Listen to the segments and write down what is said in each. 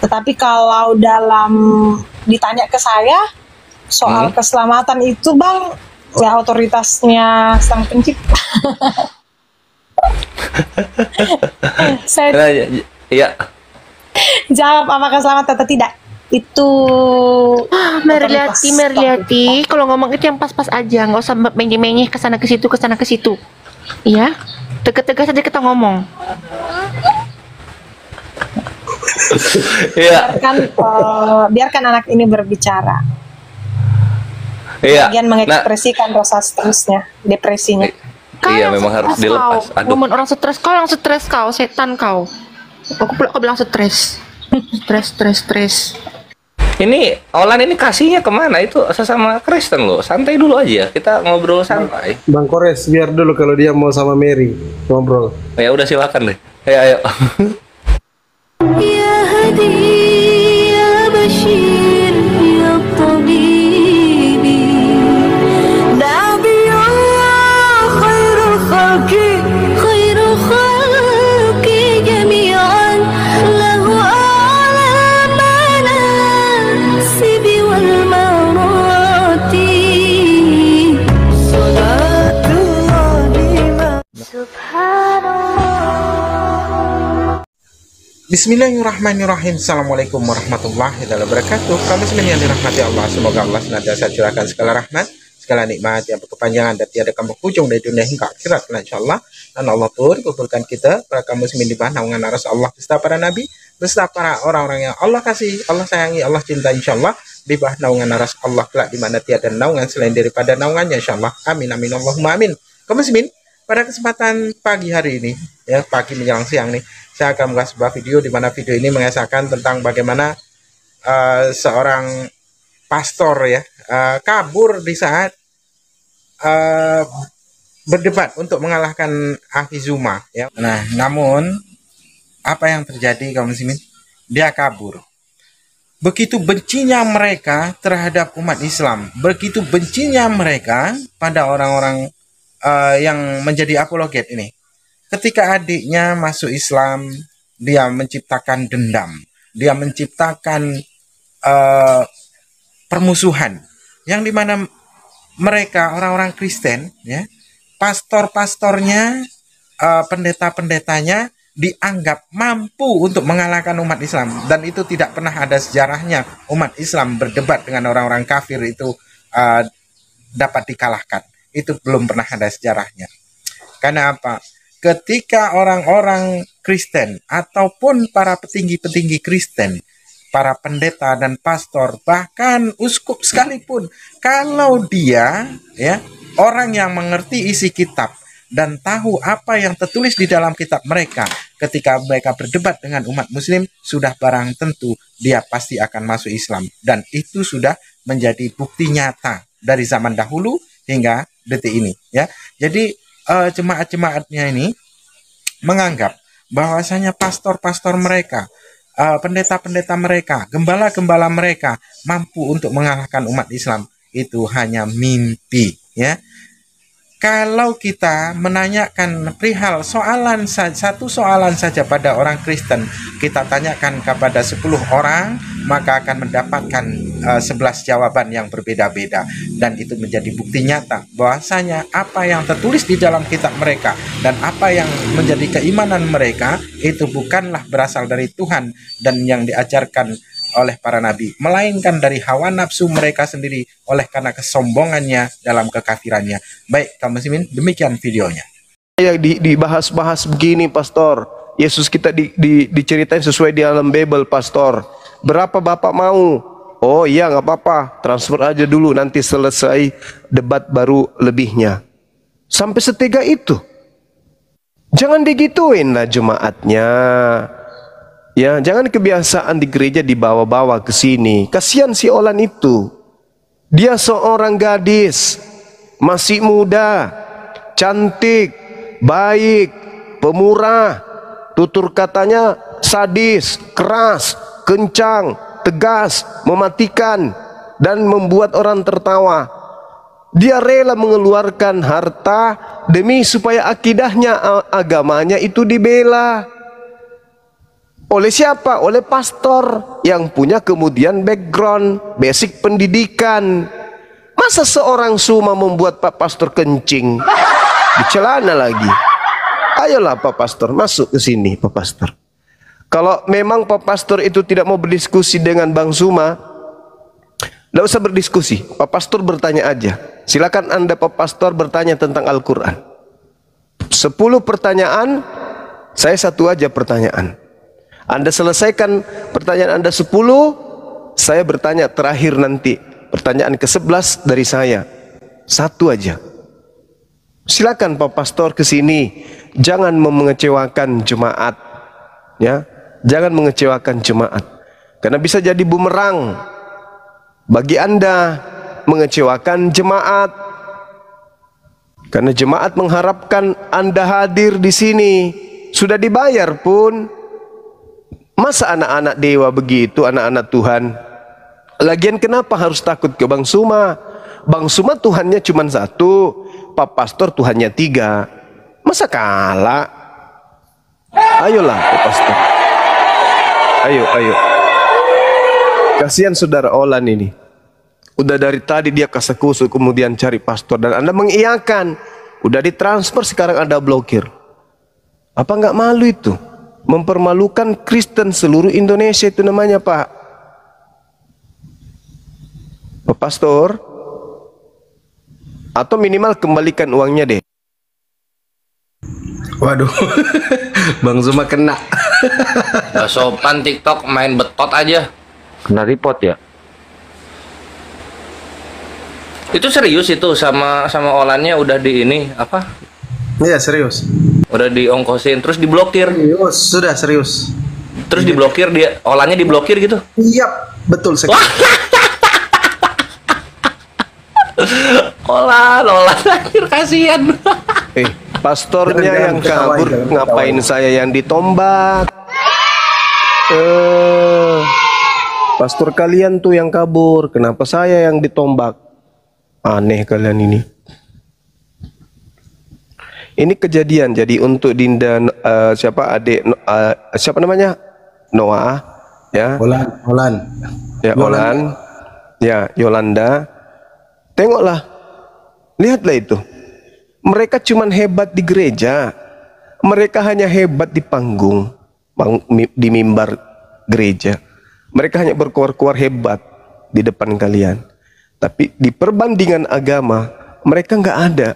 Tetapi kalau dalam ditanya ke saya soal keselamatan itu Bang, ya otoritasnya Sang Pencipta. Saya Iya. jawab apakah selamat atau tidak. Itu Merliati, kalau ngomong itu yang pas-pas aja, nggak usah menyeh-menyeh kesana ke situ. Iya, tegas-tegas aja kita ngomong. Iya. biarkan anak ini berbicara. Iya. Bagian mengekspresikan rasa stresnya, depresinya. Iya, memang harus dilepas. Aduh. Momen orang stres kau, setan kau. Aku pula bilang stres. Stres. Ini Olan ini kasihnya kemana? Itu sesama Kristen loh. Santai dulu aja. Kita ngobrol santai. Bang Kores, biar dulu kalau dia mau sama Mary ngobrol. Ya udah silakan deh. Ayo. Ya Hadi ya Bashir ya Tabibi Nabi Allah khairul khalqi jami'an lahu a'la manasibi wal marati Salatullah Subhanallah. Bismillahirrahmanirrahim. Assalamualaikum warahmatullahi wabarakatuh. Kaum muslimin yang dirahmati Allah, semoga Allah senantiasa curahkan segala rahmat, segala nikmat yang berkepanjangan dan tiada kamu ujung dari dunia hingga akhirat, insyaallah. Dan Allah pun kumpulkan kita para kaum muslimin di bawah naungan aras Allah beserta para nabi, beserta para orang-orang yang Allah kasih, Allah sayangi, Allah cinta, insyaallah di bawah naungan aras Allah kelak di mana tiada naungan selain daripada naungannya, insyaallah. Amin amin Allahumma amin. Kaum muslimin, pada kesempatan pagi hari ini, ya pagi menjelang siang nih, saya akan mengulas sebuah video di mana video ini mengisahkan tentang bagaimana seorang pastor ya kabur di saat berdebat untuk mengalahkan ahli Zuma ya. Nah, namun apa yang terjadi kaum muslimin? Dia kabur. Begitu bencinya mereka terhadap umat Islam, begitu bencinya mereka pada orang-orang yang menjadi apologet ini. Ketika adiknya masuk Islam, dia menciptakan dendam, dia menciptakan permusuhan, yang dimana mereka orang-orang Kristen, ya, pastor-pastornya, pendeta-pendetanya dianggap mampu untuk mengalahkan umat Islam, dan itu tidak pernah ada sejarahnya umat Islam berdebat dengan orang-orang kafir itu dapat dikalahkan. Itu belum pernah ada sejarahnya. Karena apa? Ketika orang-orang Kristen ataupun para petinggi-petinggi Kristen, para pendeta dan pastor, bahkan uskup sekalipun, kalau dia ya orang yang mengerti isi kitab dan tahu apa yang tertulis di dalam kitab mereka, ketika mereka berdebat dengan umat muslim, sudah barang tentu dia pasti akan masuk Islam, dan itu sudah menjadi bukti nyata dari zaman dahulu hingga detik ini ya. Jadi jemaat-jemaatnya ini menganggap bahwasanya pastor-pastor mereka, pendeta-pendeta mereka, gembala-gembala mereka mampu untuk mengalahkan umat Islam. Itu hanya mimpi ya. Kalau kita menanyakan perihal satu soalan saja pada orang Kristen, kita tanyakan kepada 10 orang, maka akan mendapatkan 11 jawaban yang berbeda-beda. Dan itu menjadi bukti nyata bahwasanya apa yang tertulis di dalam kitab mereka dan apa yang menjadi keimanan mereka itu bukanlah berasal dari Tuhan dan yang diajarkan oleh para nabi, melainkan dari hawa nafsu mereka sendiri oleh karena kesombongannya dalam kekafirannya. Baik kaum muslimin, demikian videonya. Yang dibahas-bahas begini, pastor. Yesus kita diceritain sesuai di alam Bible, pastor. Berapa bapak mau? Oh iya, nggak apa-apa, transfer aja dulu, nanti selesai debat baru lebihnya. Sampai setega itu. Jangan digituin lah jemaatnya. Ya, jangan kebiasaan di gereja dibawa-bawa ke sini. Kasihan si Olan itu. Dia seorang gadis, masih muda, cantik, baik, pemurah. Tutur katanya sadis, keras, kencang, tegas, mematikan, dan membuat orang tertawa. Dia rela mengeluarkan harta demi supaya akidahnya, agamanya itu dibela. Oleh siapa? Oleh pastor yang punya kemudian background, basic pendidikan. Masa seorang suma membuat Pak Pastor kencing di celana lagi? Ayolah Pak Pastor, masuk ke sini Pak Pastor. Kalau memang Pak Pastor itu tidak mau berdiskusi dengan Bang Suma, tidak usah berdiskusi. Pak Pastor bertanya aja. Silakan Anda Pak Pastor bertanya tentang Al-Quran. 10 pertanyaan, saya 1 aja pertanyaan. Anda selesaikan pertanyaan Anda 10, saya bertanya terakhir nanti. Pertanyaan ke-11 dari saya. 1 aja. Silakan Pak Pastor ke sini. Jangan mengecewakan jemaat. Ya, jangan mengecewakan jemaat. Karena bisa jadi bumerang bagi Anda mengecewakan jemaat. Karena jemaat mengharapkan Anda hadir di sini. Sudah dibayar pun. Masa anak-anak dewa begitu, anak-anak Tuhan? Lagian kenapa harus takut ke Bang Suma? Bang Suma Tuhannya cuma 1, Pak Pastor Tuhannya 3. Masa kalah? Ayolah Pak Pastor. Ayo. Kasihan saudara Olan ini. Udah dari tadi dia kasakusuk kemudian cari pastor dan Anda mengiyakan. Udah ditransfer sekarang Anda blokir. Apa nggak malu itu? Mempermalukan Kristen seluruh Indonesia itu namanya Pak. Pak Pastor. Atau minimal kembalikan uangnya deh. Waduh, Bang Zuma kena. Gak sopan TikTok main betot aja. Kena report ya? Itu serius itu sama Olannya udah di ini apa? Iya serius. Udah diongkosin terus diblokir. Serius, sudah serius. Terus diblokir dia, Olannya diblokir gitu. Iya, betul sekali. Olan akhir kasihan. Pastornya yang kabur, ngapain saya yang ditombak? Pastor kalian tuh yang kabur, kenapa saya yang ditombak? Aneh kalian ini. Ini kejadian, jadi untuk Dinda siapa adik siapa namanya? Noah, ya. Olan. Ya, Olan. Ya, Yolanda. Tengoklah. Lihatlah itu. Mereka cuman hebat di gereja. Mereka hanya hebat di panggung, di mimbar gereja. Mereka hanya berkuar-kuar hebat di depan kalian. Tapi di perbandingan agama, mereka nggak ada.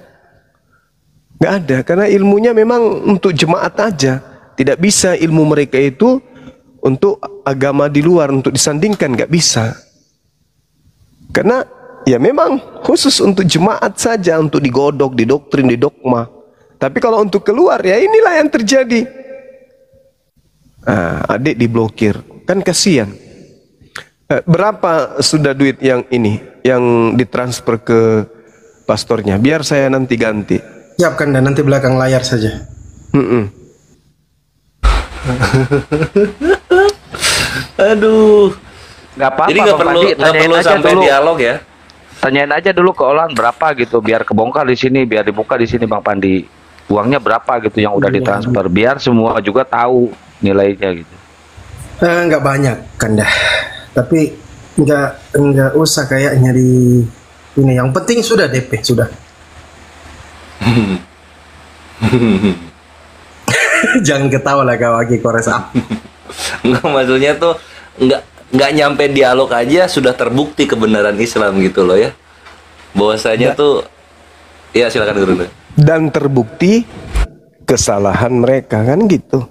Nggak ada, karena ilmunya memang untuk jemaat aja. Tidak bisa ilmu mereka itu untuk agama di luar, untuk disandingkan, nggak bisa. Karena ya memang khusus untuk jemaat saja, untuk digodok, didoktrin, didogma. Tapi kalau untuk keluar, ya inilah yang terjadi. Adik diblokir, kan kasihan. Berapa sudah duit yang ini, yang ditransfer ke pastornya? Biar saya nanti ganti. Siapkan dan nanti belakang layar saja. Aduh. Nggak apa-apa. Jadi nggak perlu sampai dulu. Dialog ya. Tanyain aja dulu ke Olan berapa gitu, biar kebongkar di sini, biar dibuka di sini Bang Pandi. Uangnya berapa gitu yang udah ditransfer, biar semua juga tahu nilainya gitu. Nggak banyak kan dah. Tapi nggak usah kayaknya di ini. Yang penting sudah DP sudah. Jangan ketawa lah kau lagi kores. Nggak, maksudnya tuh nggak nyampe dialog aja sudah terbukti kebenaran Islam gitu loh ya. Bahwasanya tuh ya silakan Guru. Dan terbukti kesalahan mereka kan gitu.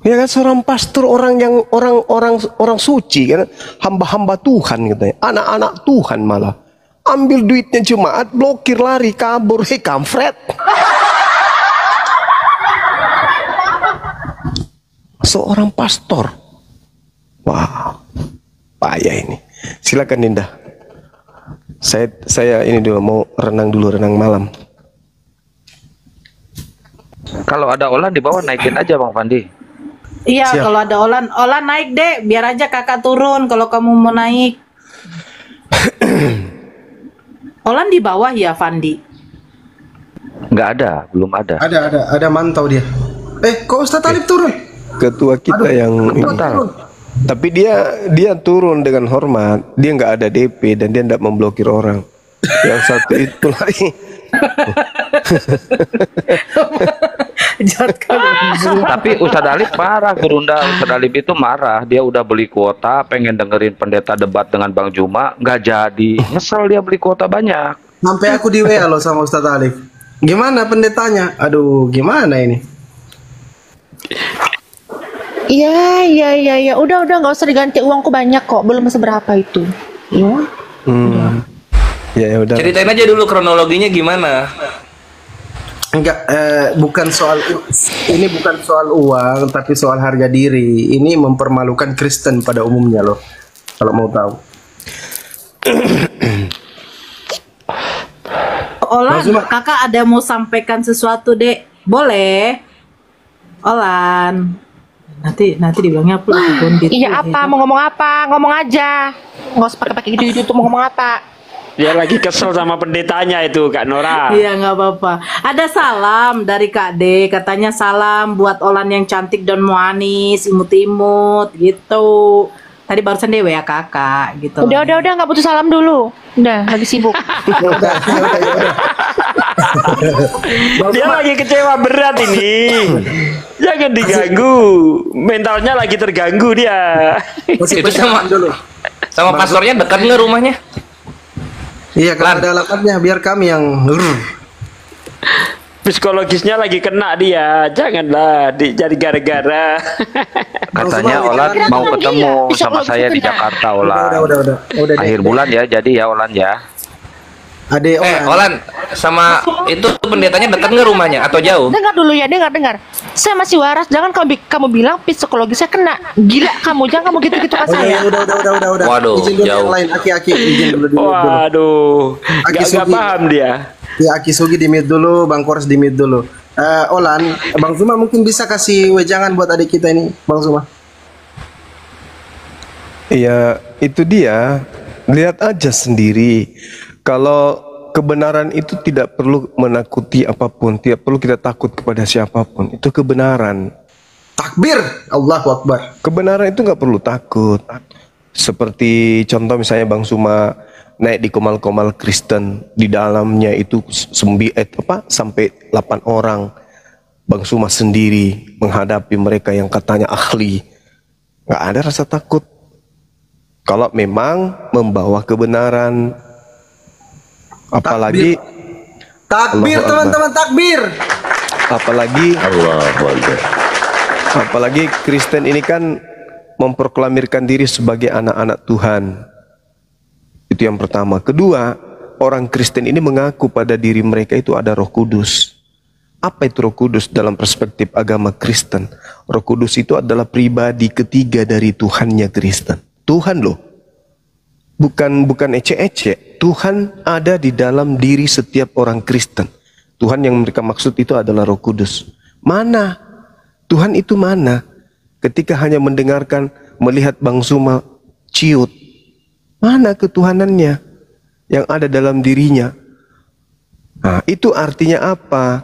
Ya kan seorang pastor orang suci kan, hamba-hamba Tuhan katanya, anak-anak Tuhan malah ambil duitnya jemaat, blokir, lari, kabur, kampret. Seorang pastor. Wah, payah ini. Silakan Dinda. Saya ini dulu mau renang malam. Kalau ada Olan di bawah naikin aja Bang Pandi. Iya, Siap. kalau ada Olan naik deh, biar aja kakak turun kalau kamu mau naik. Olan di bawah ya, Fandi? Nggak ada, belum ada. Ada mantau dia. Kok Ustaz Talib turun? ketua kita yang ini. Tapi dia turun dengan hormat, dia nggak ada DP dan dia tidak memblokir orang. Yang satu itu lagi. Jahat kali. Tapi Ustadz Alif marah, Gurunda. Ustadz Alif itu marah. Dia udah beli kuota, pengen dengerin pendeta debat dengan Bang Juma, nggak jadi. Nyesel dia beli kuota banyak. Sampai aku di WA loh sama Ustadz Alif. Gimana pendetanya? Aduh, gimana ini? Iya. Udah nggak usah diganti, uangku banyak kok, belum seberapa itu. Ya. Ya udah. Ceritain aja dulu kronologinya gimana. Enggak, bukan soal ini, bukan soal uang, tapi soal harga diri. Ini mempermalukan Kristen pada umumnya loh. Kalau mau tahu. Olan, kakak ada mau sampaikan sesuatu, Dek? Boleh? Olan. Nanti dibilangnya aku gondit. Iya apa? Mau ngomong apa? Ngomong aja. Nggak usah pakai gitu tuh, mau ngomong apa? Dia lagi kesel sama pendetanya itu, Kak Nora. Iya, nggak apa-apa. Ada salam dari Kak D. Katanya salam buat Olan yang cantik dan manis, imut-imut gitu. Tadi barusan dia WA kakak gitu. Udah nggak butuh salam dulu. Udah lagi sibuk. Dia lagi kecewa berat ini. Jangan diganggu. Mentalnya lagi terganggu dia. Itu sama pastornya dekat nggak rumahnya? Iya, kalau ada alamatnya biar kami yang Psikologisnya lagi kena dia. Janganlah jadi gara-gara. Katanya Olan mau ketemu sama saya di Jakarta, Olan. Udah. Akhir bulan ya, jadi ya Olan ya. Ade Olan sama itu pendetanya dekat nggak rumahnya atau jauh? Dengar dulu ya, dengar. Saya masih waras, jangan kamu bilang psikologi saya kena. Gila kamu, jangan kamu gitu-gitu kan saya. Udah. Waduh, Izin dulu jauh. yang lain, Aki izin dulu. Waduh, gak paham dia. Ya, Aki Sugi di mute dulu, Bang Kors di mute dulu. Olan, Bang Zuma mungkin bisa kasih wejangan buat adik kita ini, Bang Zuma. Iya, itu dia. Lihat aja sendiri. Kalau kebenaran itu tidak perlu menakuti apapun, tidak perlu kita takut kepada siapapun. Itu kebenaran. Takbir, Allahu Akbar. Kebenaran itu nggak perlu takut. Seperti contoh misalnya Bang Suma naik di komal-komal Kristen, di dalamnya itu sampai 8 orang. Bang Suma sendiri menghadapi mereka yang katanya ahli. Nggak ada rasa takut. Kalau memang membawa kebenaran. Apalagi takbir teman-teman, takbir. Apalagi Kristen ini kan memproklamirkan diri sebagai anak-anak Tuhan. Itu yang pertama. Kedua, orang Kristen ini mengaku pada diri mereka itu ada Roh Kudus. Apa itu Roh Kudus dalam perspektif agama Kristen? Roh Kudus itu adalah pribadi ketiga dari Tuhannya Kristen. Tuhan loh. Bukan ece-ece. Tuhan ada di dalam diri setiap orang Kristen. Tuhan yang mereka maksud itu adalah Roh Kudus. Mana? Tuhan itu mana? Ketika hanya mendengarkan, melihat Bang Suma ciut. Mana ketuhanannya yang ada dalam dirinya? Nah, itu artinya apa?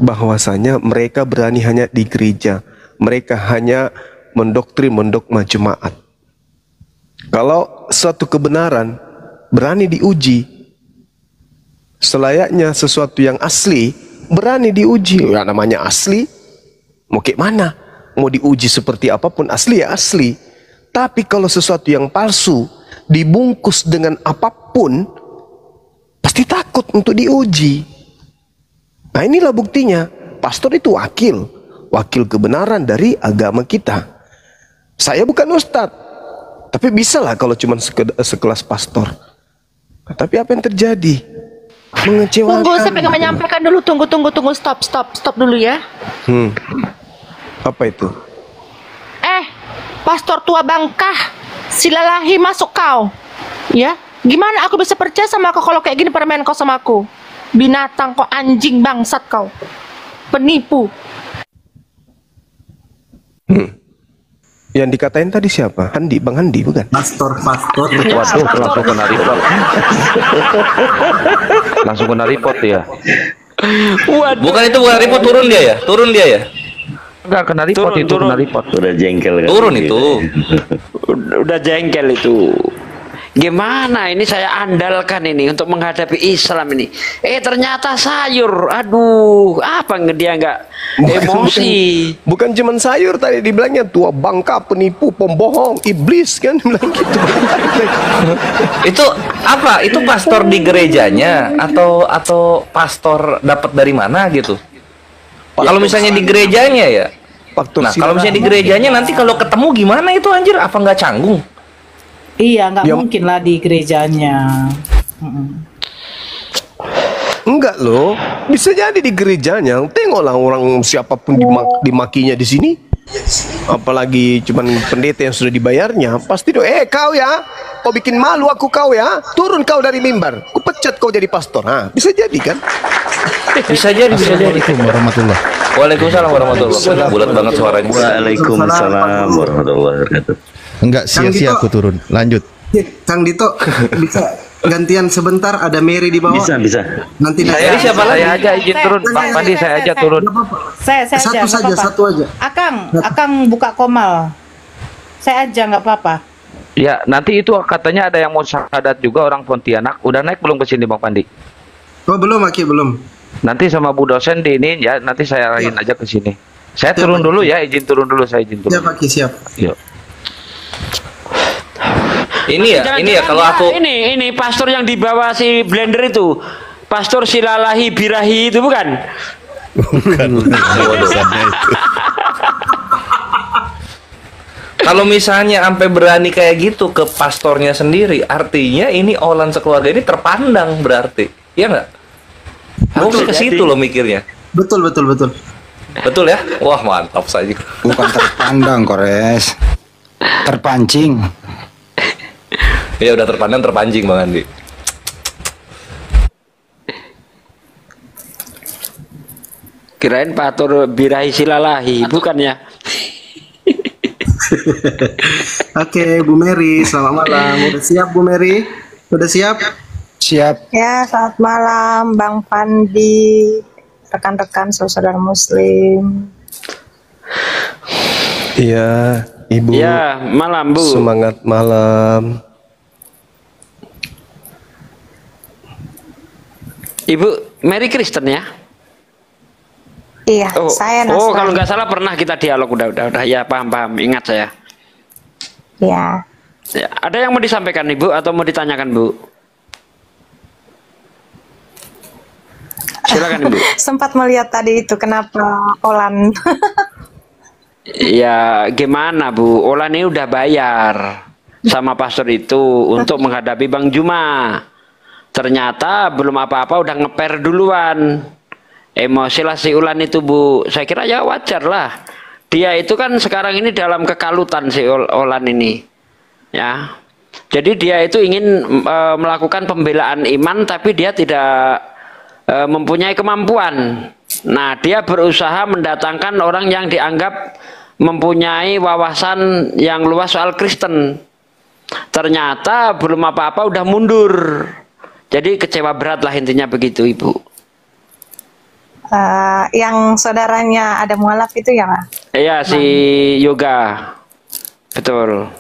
Bahwasanya mereka berani hanya di gereja. Mereka hanya mendokma jemaat. Kalau suatu kebenaran berani diuji, selayaknya sesuatu yang asli berani diuji. Ya, namanya asli, mau kayak mana? Mau diuji seperti apapun, asli ya asli. Tapi kalau sesuatu yang palsu dibungkus dengan apapun, pasti takut untuk diuji. Nah, inilah buktinya. Pastor itu wakil kebenaran dari agama kita. Saya bukan ustadz, tapi bisa lah kalau cuma sekelas pastor. Nah, tapi apa yang terjadi? Mengecewakan. Tunggu, saya pengen menyampaikan dulu. Tunggu, stop dulu ya. Apa itu? Pastor tua bangkah, silalahi masuk kau. Ya, gimana aku bisa percaya sama kau kalau kayak gini permain kau sama aku? Binatang kau, anjing bangsat kau, penipu. Yang dikatain tadi siapa? Bang Handi bukan? Pastor. Waduh, langsung kena report. Langsung kena report ya. Bukan report, turun dia ya? Enggak kena report Turun, itu, turun. kena report. Udah jengkel kan? Turun itu. Udah jengkel itu. Gimana ini saya andalkan ini untuk menghadapi Islam ini. Ternyata sayur. Aduh, apa dia nggak emosi? Bukan cuman sayur tadi dibilangnya, tua bangka, penipu, pembohong, iblis kan bilang gitu. Itu apa? Itu pastor di gerejanya atau pastor dapat dari mana gitu? Kalau misalnya di gerejanya ya. Nah, kalau misalnya di gerejanya nanti kalau ketemu gimana itu anjir? Apa nggak canggung? Iya, nggak mungkin lah di gerejanya. Enggak loh, bisa jadi di gerejanya. Tengoklah orang siapapun dimakinya di sini. Apalagi cuman pendeta yang sudah dibayarnya, pasti kau ya, kau bikin malu aku kau ya, turun kau dari mimbar, ku pecat kau jadi pastor. Nah, bisa jadi kan? Bisa jadi, bisa jadi. Assalamualaikum warahmatullah. Waalaikumsalam warahmatullahi wabarakatuh. Bulat banget suaranya. Waalaikumsalam warahmatullahi wabarakatuh. Enggak sia-sia aku turun. Lanjut. Kang Dito bisa gantian sebentar, ada Mary di bawah. Bisa. Nanti Saya aja izin turun, Bang Pandi saya aja turun. Saya aja, satu aja. Akang buka komal. Saya aja nggak apa-apa. Ya, nanti itu katanya ada yang mau syahadat juga orang Pontianak. Udah naik belum ke sini Bang Pandi? Oh belum, Aki belum. Nanti sama Bu dosen di ini ya, nanti saya arahin aja ke sini. Saya turun dulu ya, izin turun dulu, saya izin turun. Siap, Aki, siap. Yuk. Ini ya kalau aku ini pastor yang dibawa si blender itu, pastor Silalahi Birahi itu bukan? Bukan. Kalau misalnya sampai berani kayak gitu ke pastornya sendiri, artinya ini Olan sekeluarga ini terpandang berarti, ya nggak? Aku sih ke situ loh mikirnya. Betul. Betul ya? Wah mantap saja. Bukan terpandang, Kores. Terpancing. Ya udah terpandang terpancing Bang Andi. Kirain pastor Birahi Silalahi, bukan ya? Oke, Bu Mary, selamat malam. Udah siap Bu Mary? Udah siap? Siap. Ya, selamat malam Bang Pandi, rekan-rekan saudara Muslim. Iya, Ibu. Ya, malam Bu. Semangat malam. Ibu Mary Kristen ya? Iya, saya Nasrani. Oh, kalau nggak salah pernah kita dialog, udah ya, paham, ingat saya. Ya. Ya, ada yang mau disampaikan Ibu atau mau ditanyakan Bu? Silakan Ibu. Sempat melihat tadi itu kenapa Olan. Ya, gimana Bu? Olan ini udah bayar sama pastor itu untuk menghadapi Bang Juma. Ternyata belum apa-apa udah ngeper duluan. Emosi lah si Ulan itu Bu. Saya kira ya wajar lah. Dia itu kan sekarang ini dalam kekalutan si Olan ini. Ya. Jadi dia itu ingin melakukan pembelaan iman tapi dia tidak mempunyai kemampuan. Nah, dia berusaha mendatangkan orang yang dianggap mempunyai wawasan yang luas soal Kristen. Ternyata belum apa-apa udah mundur. Jadi kecewa berat lah intinya begitu Ibu. Yang saudaranya ada mualaf itu ya Pak? Iya si Yoga. Betul.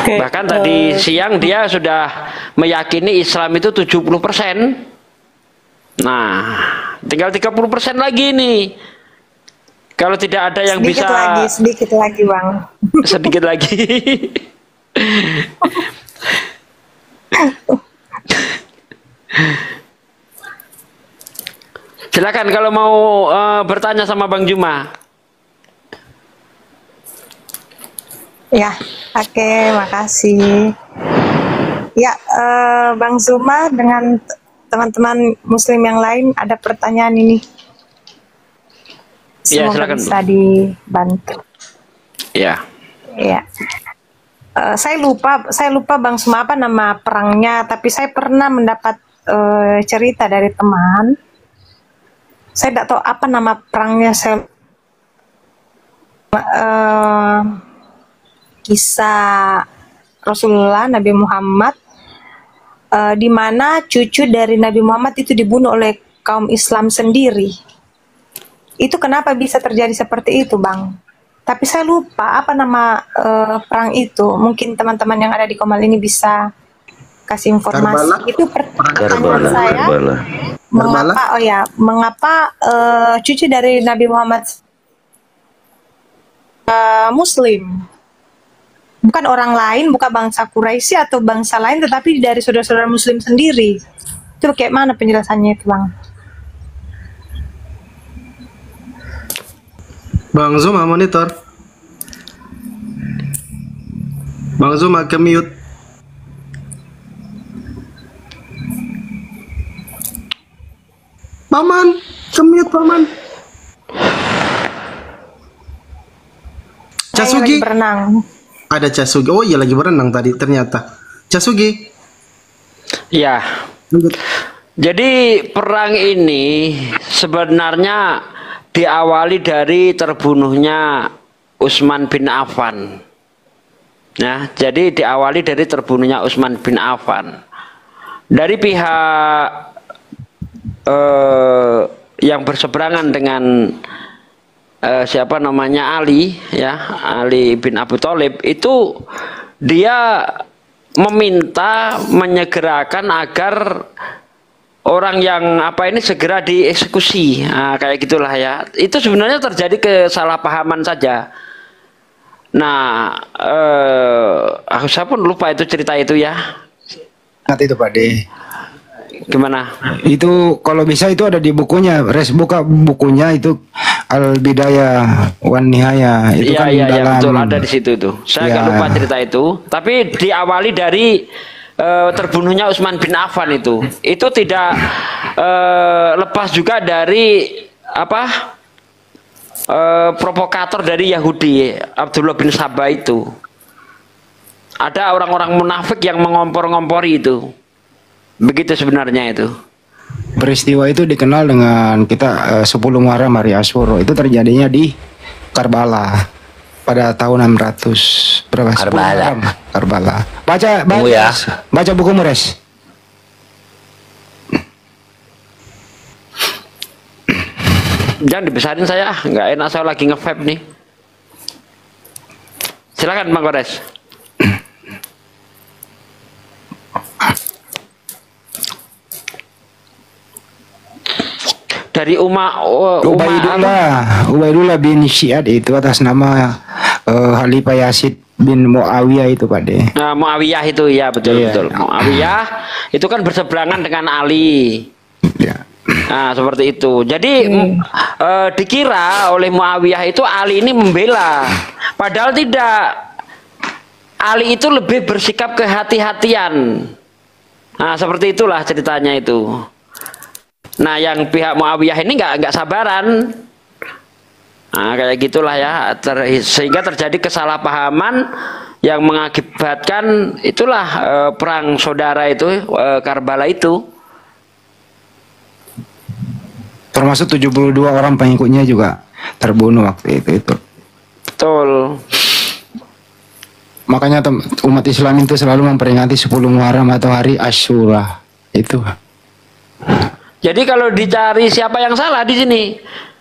Bahkan tadi siang dia sudah meyakini Islam itu 70%. Nah, tinggal 30% lagi nih. Kalau tidak ada yang sedikit lagi Bang. Sedikit lagi. Silakan kalau mau bertanya sama Bang Juma. Ya, oke, makasih. Ya, Bang Zuma dengan teman-teman Muslim yang lain ada pertanyaan ini. Ya, Semoga silakan. bisa dibantu. Ya. Ya. Saya lupa Bang Zuma apa nama perangnya, tapi saya pernah mendapat cerita dari teman. Saya tidak tahu apa nama perangnya. Kisah Rasulullah Nabi Muhammad, di mana cucu dari Nabi Muhammad itu dibunuh oleh kaum Islam sendiri. Itu kenapa bisa terjadi seperti itu, Bang? Tapi saya lupa apa nama perang itu. Mungkin teman-teman yang ada di Komal ini bisa kasih informasi. Karbala? Itu pertanyaan saya. Karbala. Mengapa? Oh ya, mengapa cucu dari Nabi Muhammad Muslim? Bukan orang lain, bukan bangsa Quraisy atau bangsa lain, tetapi dari saudara-saudara Muslim sendiri. Itu kayak mana penjelasannya itu, Bang? Bang Zuma monitor. Bang Zuma ke mute. Paman, ke mute paman. Saya Casugi. lagi berenang. Ada Casugi. Oh iya lagi berenang tadi ternyata. Casugi. Ya. Jadi perang ini sebenarnya diawali dari terbunuhnya Utsman bin Affan. Nah, jadi diawali dari terbunuhnya Utsman bin Affan. Dari pihak yang berseberangan dengan siapa namanya Ali, ya, Ali bin Abi Thalib, itu dia meminta menyegerakan agar orang yang apa ini segera dieksekusi. Nah, kayak gitulah ya. Itu sebenarnya terjadi kesalahpahaman saja. Nah, saya pun lupa itu cerita itu ya. Nanti itu Pak D. Gimana? Itu kalau bisa itu ada di bukunya. Res buka bukunya itu Al-Bidayah wan Nihayah. Itu kan Iya, dalam betul, ada di situ tuh. Saya agak Ya. lupa cerita itu. Tapi diawali dari terbunuhnya Utsman bin Affan itu tidak lepas juga dari apa provokator dari Yahudi Abdullah bin Sabah itu. Ada orang-orang munafik yang mengompor-ngompori itu. Begitu sebenarnya itu. peristiwa itu dikenal dengan kita 10 Muharram hari Asyura. Itu terjadinya di Karbala pada tahun 600 berapa? 10 Muharram, Karbala. Baca ya. baca buku Mures. Jangan dibesarin saya, nggak enak, saya lagi nge-vape nih. Silakan Bang Gores. Dari Ubaidullah bin Syihad itu atas nama Khalifah Yazid bin Muawiyah itu Pak De. Nah, Muawiyah itu ya betul. Muawiyah itu kan berseberangan dengan Ali. Nah, seperti itu. Jadi dikira oleh Muawiyah itu Ali ini membela. Padahal tidak. Ali itu lebih bersikap kehati-hatian. Nah, seperti itulah ceritanya itu. Nah, yang pihak Muawiyah ini nggak sabaran. Nah, kayak gitulah ya. Sehingga terjadi kesalahpahaman yang mengakibatkan itulah perang saudara itu, Karbala itu. Termasuk 72 orang pengikutnya juga terbunuh waktu itu. Betul. Makanya umat Islam itu selalu memperingati 10 Muharram atau hari Asyura itu. Jadi kalau dicari siapa yang salah di sini,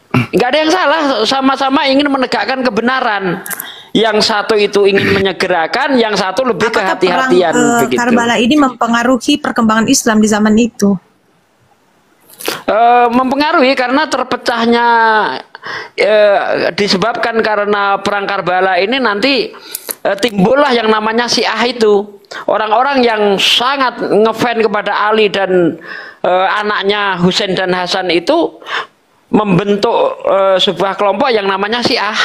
nggak ada yang salah, sama-sama ingin menegakkan kebenaran. Yang satu itu ingin menyegerakan, yang satu lebih kehati-hatian. Perang Karbala ini mempengaruhi perkembangan Islam di zaman itu. Mempengaruhi karena terpecahnya disebabkan karena perang Karbala ini nanti timbullah yang namanya Syiah itu. Orang-orang yang sangat ngefans kepada Ali dan anaknya Husain dan Hasan itu membentuk sebuah kelompok yang namanya Syiah.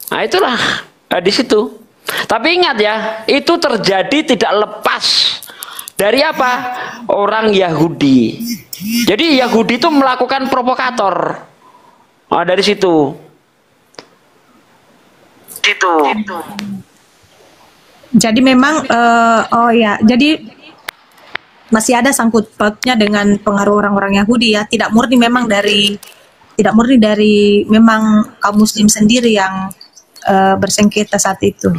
Nah, itulah di situ. Tapi ingat ya, itu terjadi tidak lepas dari apa? Orang Yahudi. Jadi Yahudi itu melakukan provokator. Nah, dari situ. Jadi memang jadi masih ada sangkut pautnya dengan pengaruh orang-orang Yahudi ya, tidak murni dari memang kaum muslim sendiri yang bersengketa saat itu.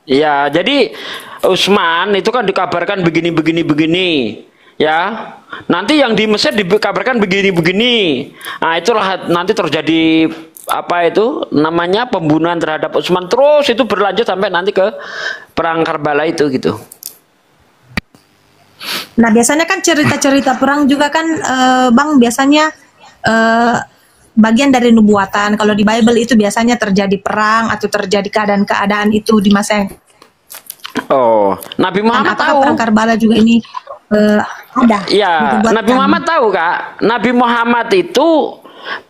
Iya, jadi Utsman itu kan dikabarkan begini. ya nanti yang di Mesir dikabarkan begini-begini. Nah itulah nanti terjadi apa itu namanya pembunuhan terhadap Utsman, terus itu berlanjut sampai nanti ke perang Karbala itu gitu. Nah biasanya kan cerita-cerita perang juga kan Bang biasanya bagian dari nubuatan. Kalau di Bible itu biasanya terjadi perang atau terjadi keadaan-keadaan itu di masa yang Nabi Muhammad tahu. Perang Karbala juga ini ada. Ya, Nabi Muhammad tahu Kak. Nabi Muhammad itu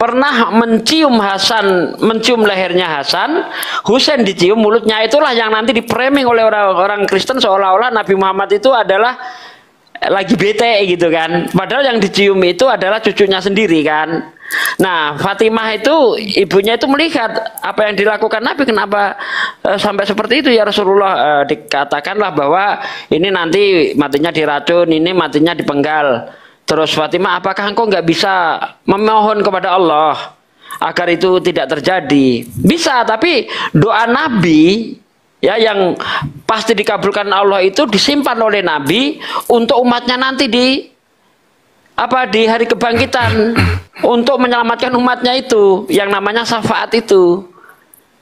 pernah mencium lehernya Hasan, Husain dicium mulutnya. Itulah yang nanti dipraming oleh orang-orang Kristen seolah-olah Nabi Muhammad itu adalah lagi bete gitu kan. Padahal yang dicium itu adalah cucunya sendiri kan. Nah, Fatimah itu ibunya itu melihat apa yang dilakukan Nabi, kenapa sampai seperti itu ya Rasulullah. Dikatakanlah bahwa ini nanti matinya diracun, ini matinya dipenggal. Terus Fatimah, apakah engkau nggak bisa memohon kepada Allah agar itu tidak terjadi? Bisa, tapi doa Nabi ya yang pasti dikabulkan Allah itu disimpan oleh Nabi untuk umatnya nanti di hari kebangkitan untuk menyelamatkan umatnya itu yang namanya syafaat itu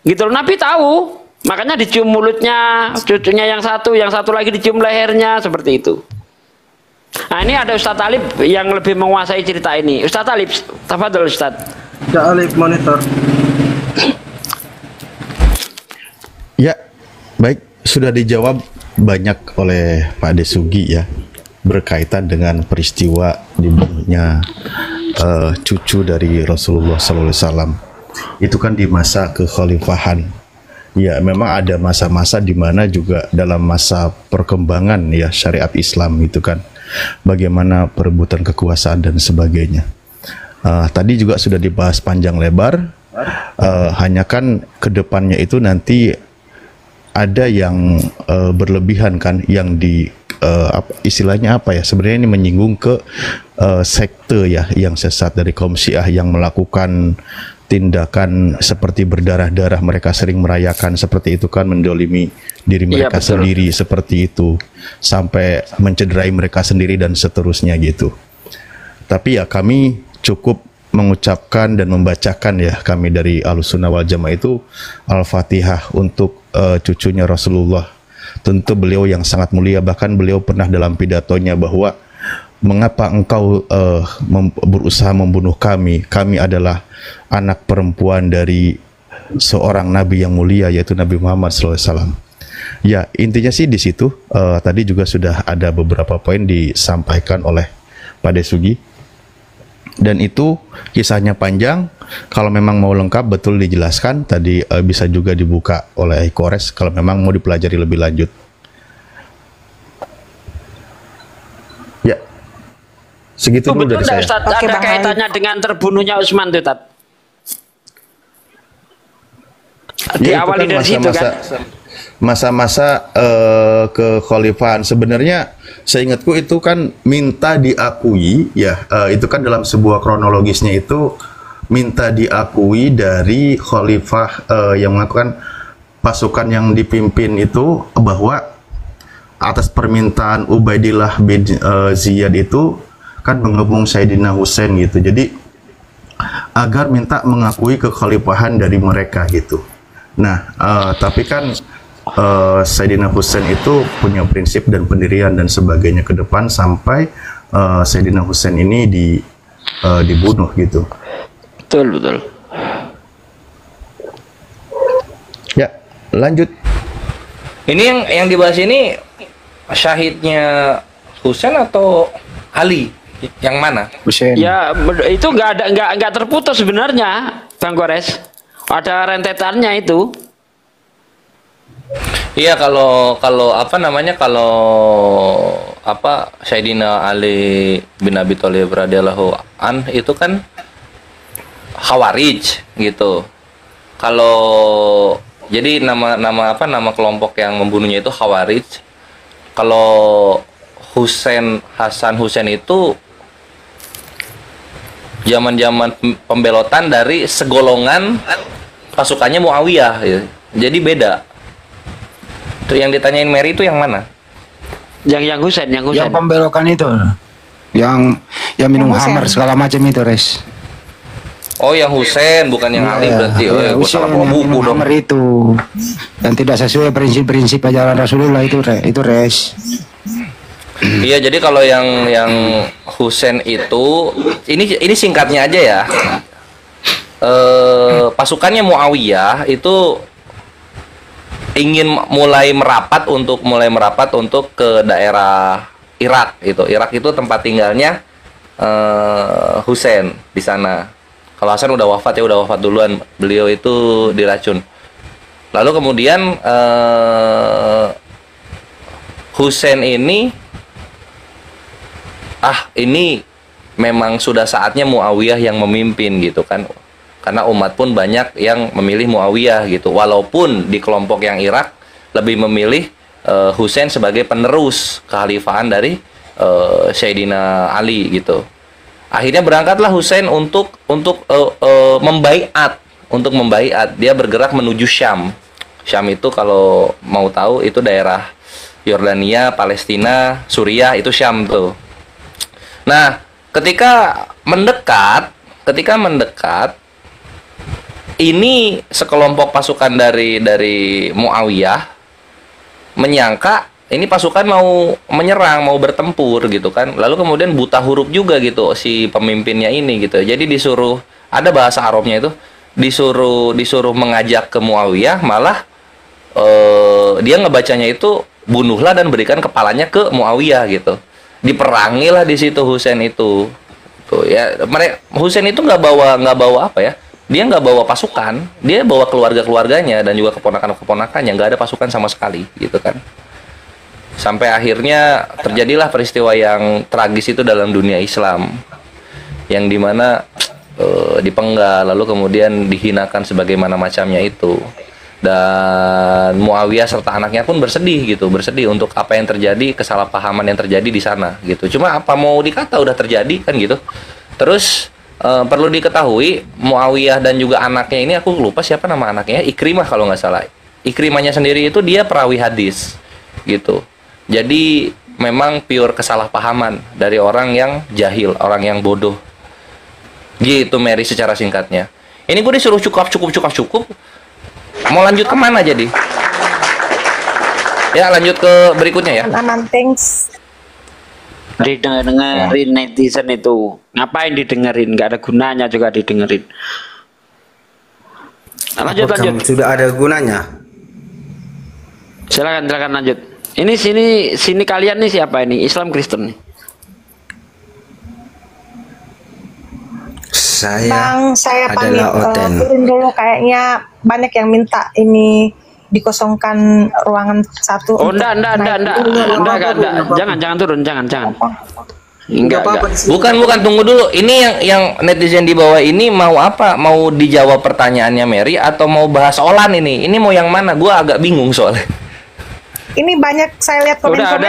gitu loh. Nabi tahu, makanya dicium mulutnya cucunya yang satu lagi dicium lehernya seperti itu. Nah ini ada Ustadz Talib yang lebih menguasai cerita ini. Ustadz Talib, tafadhol Ustadz. Ya Alif monitor. Ya, baik, sudah dijawab banyak oleh Pak Desugi ya, berkaitan dengan peristiwa dibunuhnya cucu dari Rasulullah SAW. Itu kan di masa kekhalifahan. Ya, memang ada masa-masa di mana juga dalam masa perkembangan ya syariat Islam itu kan, bagaimana perebutan kekuasaan dan sebagainya. Tadi juga sudah dibahas panjang lebar. Hanya kan kedepannya itu nanti ada yang berlebihan kan, yang di istilahnya apa ya, sebenarnya ini menyinggung ke sekte ya yang sesat dari kaum Syiah yang melakukan tindakan seperti berdarah-darah. Mereka sering merayakan seperti itu kan, mendolimi diri mereka sendiri seperti itu sampai mencederai mereka sendiri dan seterusnya gitu. Tapi ya kami cukup mengucapkan dan membacakan ya, kami dari Ahlussunnah wal Jamaah itu Al-Fatihah untuk cucunya Rasulullah. Tentu beliau yang sangat mulia, bahkan beliau pernah dalam pidatonya bahwa mengapa engkau berusaha membunuh kami? Kami adalah anak perempuan dari seorang nabi yang mulia, yaitu Nabi Muhammad SAW. Ya, intinya sih di situ. Tadi juga sudah ada beberapa poin disampaikan oleh Pak Desugi. Dan itu kisahnya panjang. Kalau memang mau lengkap betul dijelaskan, tadi bisa juga dibuka oleh Kores kalau memang mau dipelajari lebih lanjut. Ya, segitu dulu dari saya. Ustaz, ada kaitannya dengan terbunuhnya Utsman tuh, Tat. Diawali kan dari situ kan. Masa-masa kekhalifahan sebenarnya seingatku itu kan minta diakui ya, itu kan dalam sebuah kronologisnya itu minta diakui dari khalifah yang melakukan pasukan yang dipimpin itu, bahwa atas permintaan Ubaidillah bin Ziyad itu kan menghubung Sayyidina Husain gitu, jadi agar minta mengakui kekhalifahan dari mereka gitu. Nah, tapi kan Sayyidina Husain itu punya prinsip dan pendirian dan sebagainya ke depan sampai Sayyidina Husain ini dibunuh gitu. Betul, betul. Ya, lanjut. Ini yang dibahas ini syahidnya Husain atau Ali? Yang mana? Husain. Ya, itu nggak terputus sebenarnya, Bang Gores. Ada rentetannya itu. Iya, kalau Sayyidina Ali bin Abi Thalib radhiyallahu an itu kan Khawarij gitu. Kalau jadi nama kelompok yang membunuhnya itu Khawarij. Kalau Hasan Husain itu zaman-zaman pembelotan dari segolongan pasukannya Muawiyah gitu. Jadi beda. Itu yang ditanyain Mary itu yang mana? Yang Husain, Yang pembelokan itu. yang minum Yang hammer Husain. segala macam itu, Res. Oh, yang Husain bukan yang Ali berarti. Oh, ya, gua Husain salah bawa yang buku minum dong. hammer itu yang tidak sesuai prinsip-prinsip ajaran Rasulullah itu, Res. Iya, jadi kalau yang Husain itu ini singkatnya aja ya. Pasukannya Muawiyah itu ingin mulai merapat untuk ke daerah Irak gitu. Irak itu tempat tinggalnya Husain di sana. Kalau Hasan udah wafat duluan. Beliau itu diracun. Lalu kemudian Husain ini memang sudah saatnya Muawiyah yang memimpin gitu kan. Karena umat pun banyak yang memilih Muawiyah gitu. Walaupun di kelompok yang Irak lebih memilih Husain sebagai penerus kekhalifahan dari Sayyidina Ali gitu. Akhirnya berangkatlah Husain untuk membaiat, Dia bergerak menuju Syam. Syam itu kalau mau tahu itu daerah Yordania, Palestina, Suriah, itu Syam tuh. Nah, ketika mendekat, ini sekelompok pasukan dari Muawiyah menyangka ini pasukan mau menyerang, mau bertempur gitu kan. Lalu kemudian buta huruf juga gitu si pemimpinnya ini gitu. Jadi disuruh, ada bahasa Arabnya itu, disuruh mengajak ke Muawiyah, malah dia ngebacanya itu bunuhlah dan berikan kepalanya ke Muawiyah gitu. Diperangilah di situ Husain itu. Tuh ya, Husain itu nggak bawa apa ya? Dia nggak bawa pasukan, dia bawa keluarga-keluarganya dan juga keponakan-keponakannya, nggak ada pasukan sama sekali gitu kan. Sampai akhirnya terjadilah peristiwa yang tragis itu dalam dunia Islam, yang dimana dipenggal lalu kemudian dihinakan sebagaimana macamnya itu. Dan Muawiyah serta anaknya pun bersedih untuk apa yang terjadi, kesalahpahaman yang terjadi di sana gitu. Cuma apa mau dikata, udah terjadi kan gitu. Terus perlu diketahui Muawiyah dan juga anaknya ini, aku lupa siapa nama anaknya, Ikrimah kalau nggak salah. Ikrimahnya sendiri itu dia perawi hadis gitu. Jadi memang pure kesalahpahaman dari orang yang jahil, orang yang bodoh. Gitu Mary secara singkatnya. Ini gue disuruh cukup. Mau lanjut kemana jadi? Ya lanjut ke berikutnya ya. Aman, thanks. Didengerin netizen itu. Ngapain didengerin? Gak ada gunanya juga didengerin. Lanjut. Sudah ada gunanya. Silakan lanjut. Ini sini kalian nih siapa ini? Islam Kristen nih? Saya pamit adalah Oten. turun dulu, kayaknya banyak yang minta ini dikosongkan ruangan satu. Oh, enggak. Jangan turun, jangan. Enggak. Bukan, tunggu dulu. Ini yang netizen di bawah ini mau apa? Mau dijawab pertanyaannya Mary atau mau bahas Olan ini? Ini mau yang mana? Gua agak bingung soalnya. Ini banyak saya lihat Udah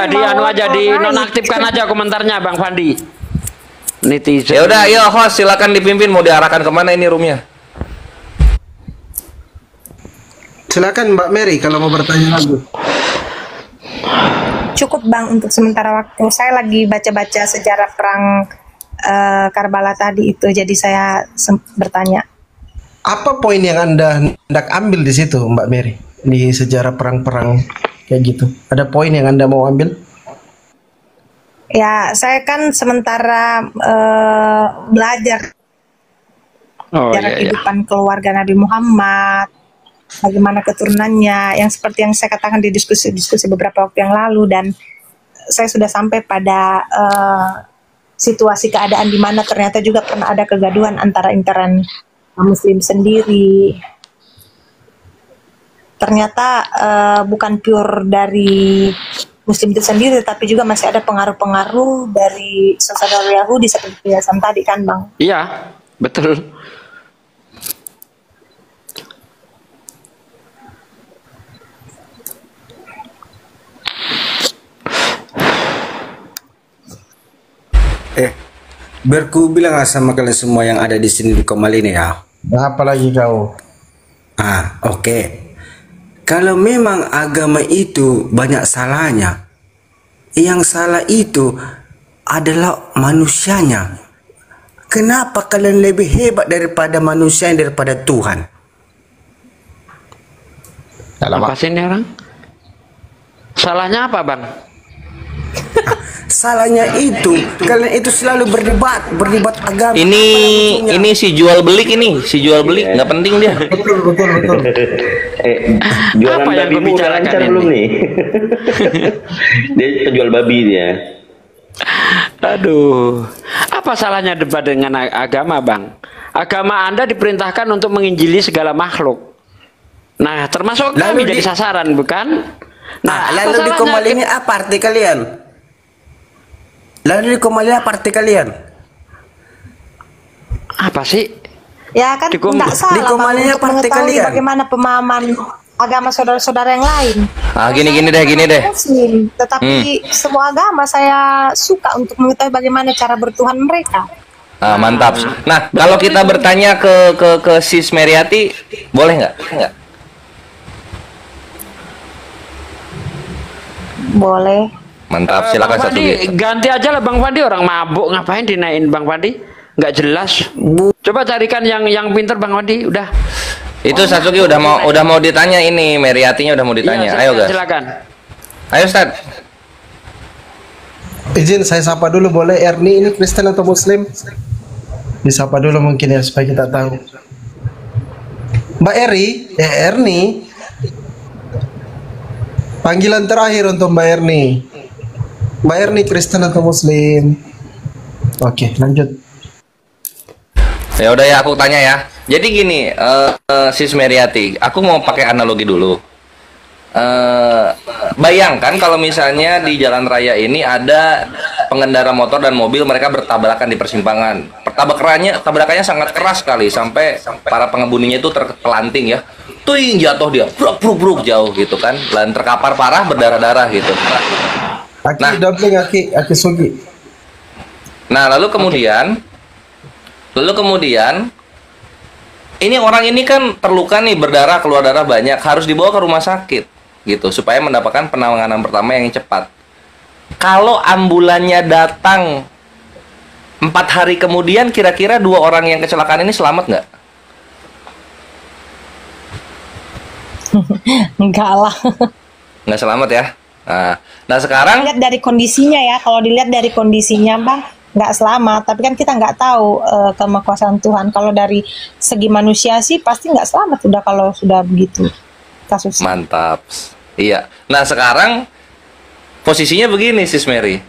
dinonaktifkan aja komentarnya Bang Fandi. Netizen. Ya udah, ayo host silakan dipimpin, mau diarahkan kemana ini roomnya? Silakan Mbak Mary kalau mau bertanya lagi. Cukup Bang untuk sementara waktu. Saya lagi baca-baca sejarah perang Karbala tadi itu, jadi saya bertanya. Apa poin yang Anda hendak ambil di situ Mbak Mary? Di sejarah perang-perang kayak gitu. Ada poin yang Anda mau ambil? Ya, saya kan sementara belajar kehidupan keluarga Nabi Muhammad, bagaimana keturunannya, yang seperti yang saya katakan di diskusi beberapa waktu yang lalu, dan saya sudah sampai pada situasi keadaan di mana ternyata juga pernah ada kegaduhan antara intern Muslim sendiri. Ternyata bukan pure dari Muslim itu sendiri, tapi juga masih ada pengaruh-pengaruh dari saudara Yahudi seperti penjelasan tadi kan Bang? Iya, betul. Berku bilang sama kalian semua yang ada di sini di Komal ini ya. Apalagi kau? Oke. Kalau memang agama itu banyak salahnya, yang salah itu adalah manusianya. Kenapa kalian lebih hebat daripada manusia daripada Tuhan? Apa sih ini orang? Salahnya apa, Bang? Salahnya itu kalian itu selalu berdebat agama. Ini si jual beli nggak penting dia. Betul. Jualan Apa yang babi kau bicarakan lancar ini? belum nih? Dia penjual babi dia. Aduh, apa salahnya debat dengan agama, Bang? Agama Anda diperintahkan untuk menginjili segala makhluk. Nah, termasuk kami jadi sasaran, bukan? Nah, lalu di Komal ini apa arti kalian? Lalu di Komal ini apa arti kalian? Apa sih? Ya kan tidak salah Bang, untuk mengetahui bagaimana pemahaman agama saudara-saudara yang lain. Gini deh. Muslim, tetapi semua agama saya suka untuk mengetahui bagaimana cara bertuhan mereka. Mantap. Nah, kalau kita bertanya ke Sis Meriati, boleh nggak? Boleh. Mantap, silakan Bang satu Pandi, ganti aja lah Bang Pandi, orang mabuk ngapain dinaikin Bang Pandi? Nggak jelas. Coba carikan yang pinter Bang Pandi, udah. Itu Satsuki udah mau ditanya ini, Meriatinya udah mau ditanya. Iya, Ayo guys. silakan. Ayo Ustaz. Izin saya sapa dulu boleh. Erni ini Kristen atau Muslim? Disapa dulu mungkin ya supaya kita tahu. Mbak Erni. Panggilan terakhir untuk Mbak Erni. Mbak Erni Kristen atau Muslim? Oke, lanjut. Ya udah ya, aku tanya ya. Jadi gini, Sis Meriati, aku mau pakai analogi dulu. Bayangkan kalau misalnya di jalan raya ini ada pengendara motor dan mobil, mereka bertabrakan di persimpangan. Tabrakannya sangat keras sekali sampai para pengemudinya itu terpelanting ya. Tuing, jatuh dia, bruk jauh gitu kan, dan terkapar parah berdarah-darah gitu. Aki Sugi. Nah, lalu kemudian ini orang ini kan terluka nih, berdarah, keluar darah banyak, harus dibawa ke rumah sakit gitu supaya mendapatkan penanganan pertama yang cepat. Kalau ambulannya datang 4 hari kemudian, kira-kira 2 orang yang kecelakaan ini selamat nggak? Enggak lah. Nggak selamat ya. Nah sekarang lihat dari kondisinya ya. Kalau dilihat dari kondisinya Bang, nggak selamat. Tapi kan kita nggak tahu kemakuasaan Tuhan. Kalau dari segi manusia sih pasti nggak selamat udah kalau sudah begitu kasusnya. Mantap. Iya. Nah sekarang posisinya begini Sis Mary.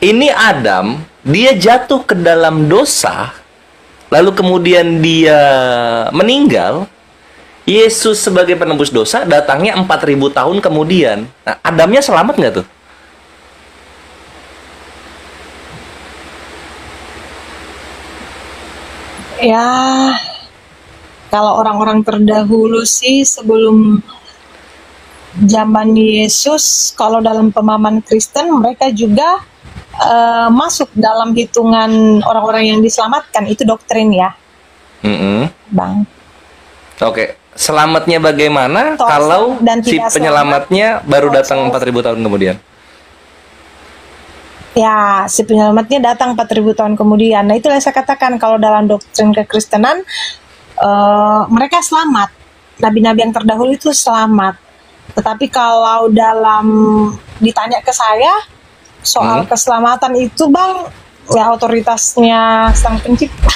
Ini Adam, dia jatuh ke dalam dosa, lalu kemudian dia meninggal. Yesus sebagai penebus dosa datangnya 4.000 tahun kemudian. Nah, Adamnya selamat nggak tuh? Ya, kalau orang-orang terdahulu sih sebelum zaman Yesus, kalau dalam pemahaman Kristen mereka juga masuk dalam hitungan orang-orang yang diselamatkan. Itu doktrin ya, Bang. Oke. Selamatnya bagaimana kalau si penyelamatnya baru datang 4.000 tahun kemudian? Ya, si penyelamatnya datang 4.000 tahun kemudian. Nah, itulah saya katakan kalau dalam doktrin kekristenan mereka selamat. Nabi-nabi yang terdahulu itu selamat. Tetapi kalau dalam ditanya ke saya soal keselamatan itu Bang, ya otoritasnya Sang Pencipta.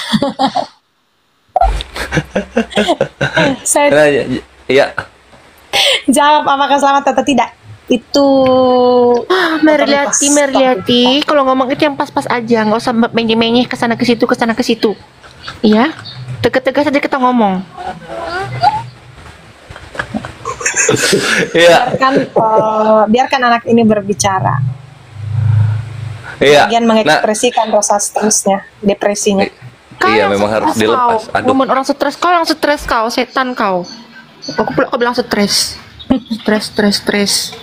Saya iya. Jawab apakah selamat atau tidak? Itu Meriati, kalau ngomong itu yang pas-pas aja, nggak usah menyeh-menyeh kesana ke situ. Iya, tegas-tegas aja kita ngomong. Iya. Biarkan anak ini berbicara. Iya. Bagian mengekspresikan rasa stresnya, depresinya. Iya, memang harus dilepas. Aduh. Orang stres kau, setan kau. Aku bilang stres. Stres.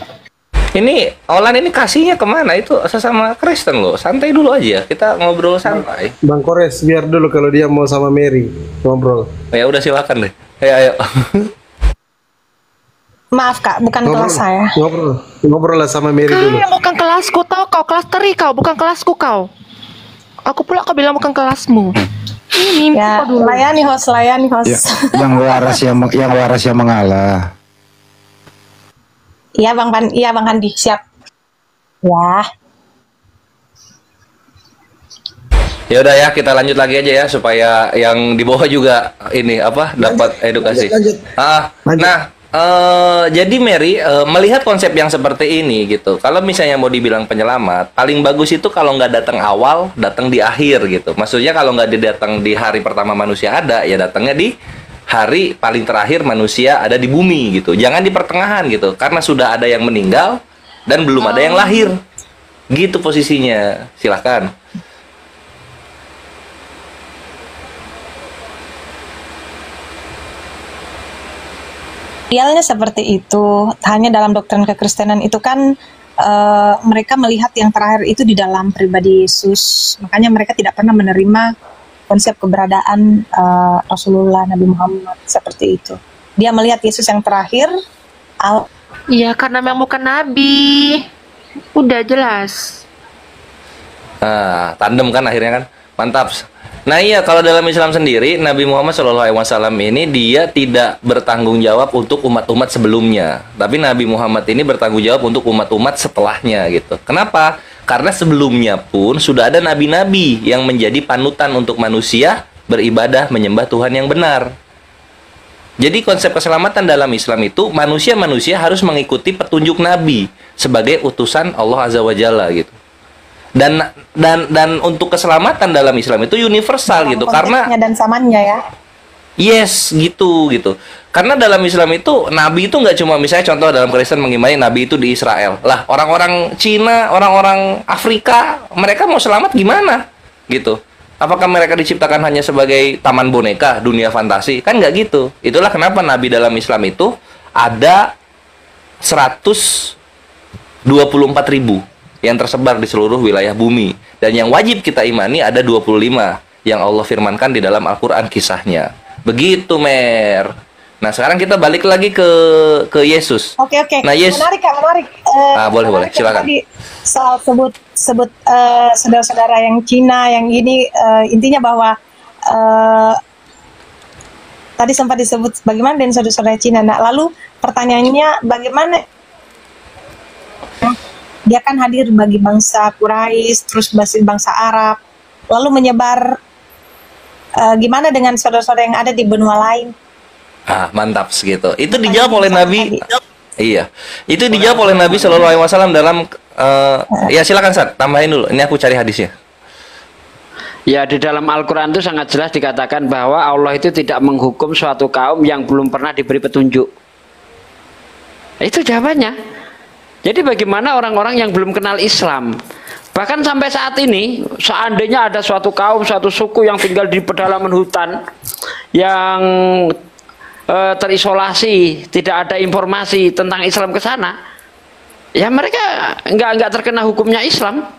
Ini Olan ini kasihnya kemana? Itu sesama Kristen loh. Santai dulu aja, kita ngobrol santai. Bang Kores biar dulu kalau dia mau sama Mary ngobrol. Ya udah silakan deh. Ayo. Maaf Kak, bukan kelas saya. Ngobrol lah sama Mary dulu. Yang bukan kelasku, tau kau kelas teri kau, bukan kelasku kau. Aku pula kau bilang bukan kelasmu. Ini Ya, layani host. Ya, yang waras yang mengalah. Iya Bang Handi, siap. Ya. Ya udah ya, kita lanjut lagi aja ya supaya yang di bawah juga ini apa dapat edukasi. Nah, jadi Mary melihat konsep yang seperti ini gitu. Kalau misalnya mau dibilang penyelamat, paling bagus itu kalau nggak datang awal, datang di akhir gitu. Maksudnya kalau nggak datang di hari pertama manusia ada, ya datangnya di hari paling terakhir manusia ada di bumi gitu. Jangan di pertengahan gitu, karena sudah ada yang meninggal dan belum ada yang lahir. Gitu posisinya. Silahkan. Idealnya seperti itu. Hanya dalam doktrin kekristenan itu kan mereka melihat yang terakhir itu di dalam pribadi Yesus. Makanya mereka tidak pernah menerima konsep keberadaan Rasulullah Nabi Muhammad seperti itu. Dia melihat Yesus yang terakhir. Iya, karena memang bukan nabi. Udah jelas. Nah, tandem kan akhirnya kan. Mantap. Nah iya, kalau dalam Islam sendiri, Nabi Muhammad SAW ini dia tidak bertanggung jawab untuk umat-umat sebelumnya. Tapi Nabi Muhammad ini bertanggung jawab untuk umat-umat setelahnya gitu. Kenapa? Karena sebelumnya pun sudah ada nabi-nabi yang menjadi panutan untuk manusia beribadah menyembah Tuhan yang benar. Jadi konsep keselamatan dalam Islam itu manusia-manusia harus mengikuti petunjuk Nabi sebagai utusan Allah Azza wa Jalla gitu. Dan untuk keselamatan dalam Islam itu universal gitu, karena dan zamannya ya. Yes, gitu. Karena dalam Islam itu nabi itu nggak cuma misalnya contoh dalam Kristen mengimani nabi itu di Israel. Lah, orang-orang Cina, orang-orang Afrika, mereka mau selamat gimana? Gitu. Apakah mereka diciptakan hanya sebagai taman boneka, dunia fantasi? Kan nggak gitu. Itulah kenapa nabi dalam Islam itu ada 124.000 yang tersebar di seluruh wilayah bumi. Dan yang wajib kita imani ada 25 yang Allah firmankan di dalam Al-Quran kisahnya. Begitu, Mer. Nah, sekarang kita balik lagi ke Yesus. Oke. Nah, Menarik Kak, menarik. Boleh, silakan. Tadi soal sebut saudara-saudara yang Cina, yang ini intinya bahwa tadi sempat disebut bagaimana dengan saudara-saudara Cina. Nah, lalu pertanyaannya bagaimana dia kan hadir bagi bangsa Quraisy, terus bangsa Arab, lalu menyebar. Gimana dengan saudara-saudara yang ada di benua lain? Mantap segitu. Itu dijawab oleh Nabi. Iya, itu dijawab oleh Nabi Shallallahu Alaihi Wasallam dalam. Ya silakan Sat, tambahin dulu. Ini aku cari hadisnya. Ya, di dalam Al-Quran itu sangat jelas dikatakan bahwa Allah itu tidak menghukum suatu kaum yang belum pernah diberi petunjuk. Itu jawabannya. Jadi bagaimana orang-orang yang belum kenal Islam, bahkan sampai saat ini, seandainya ada suatu kaum, suatu suku yang tinggal di pedalaman hutan, yang terisolasi, tidak ada informasi tentang Islam ke sana, ya mereka nggak terkena hukumnya Islam.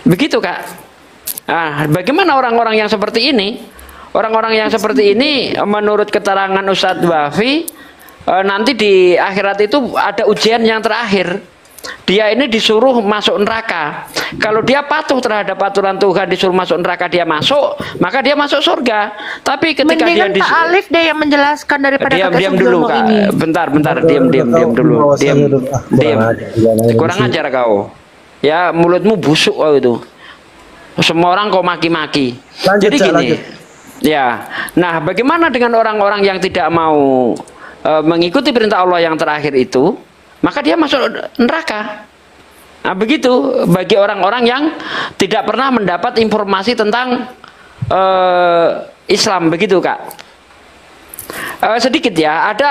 Begitu, Kak. Nah, bagaimana orang-orang yang seperti ini? Orang-orang yang seperti ini, menurut keterangan Ustadz Wafi, nanti di akhirat itu ada ujian yang terakhir. Dia ini disuruh masuk neraka. Kalau dia patuh terhadap aturan Tuhan, disuruh masuk neraka, dia masuk, maka dia masuk surga. Tapi ketika mendingan dia Pak Alif deh yang menjelaskan daripada diam dulu, Kak. ini. Bentar, diam dulu. Diam. Kurang ajar kau. Ya, mulutmu busuk kau itu. Semua orang kau maki-maki. Jadi gini. Ya. Nah, bagaimana dengan orang-orang yang tidak mau mengikuti perintah Allah yang terakhir itu, maka dia masuk neraka. Nah, begitu bagi orang-orang yang tidak pernah mendapat informasi tentang Islam, begitu, Kak. Sedikit ya, ada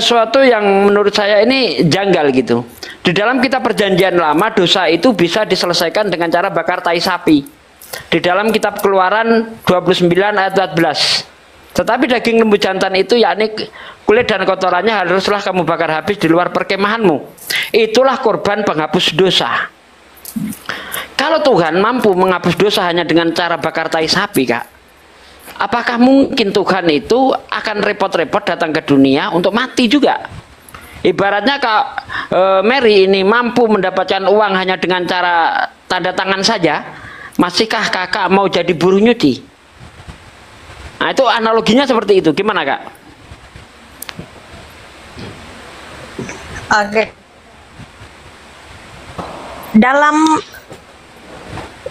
suatu yang menurut saya ini janggal gitu. Di dalam kitab Perjanjian Lama, dosa itu bisa diselesaikan dengan cara bakar tai sapi. Di dalam kitab Keluaran 29 ayat 14. Tetapi daging lembu jantan itu, yakni kulit dan kotorannya, haruslah kamu bakar habis di luar perkemahanmu. Itulah korban penghapus dosa. Kalau Tuhan mampu menghapus dosa hanya dengan cara bakar tai sapi, Kak, apakah mungkin Tuhan itu akan repot-repot datang ke dunia untuk mati juga? Ibaratnya Kak Mary ini mampu mendapatkan uang hanya dengan cara tanda tangan saja, masihkah kakak mau jadi buruh nyuci? Nah itu analoginya seperti itu, gimana Kak? Oke. Dalam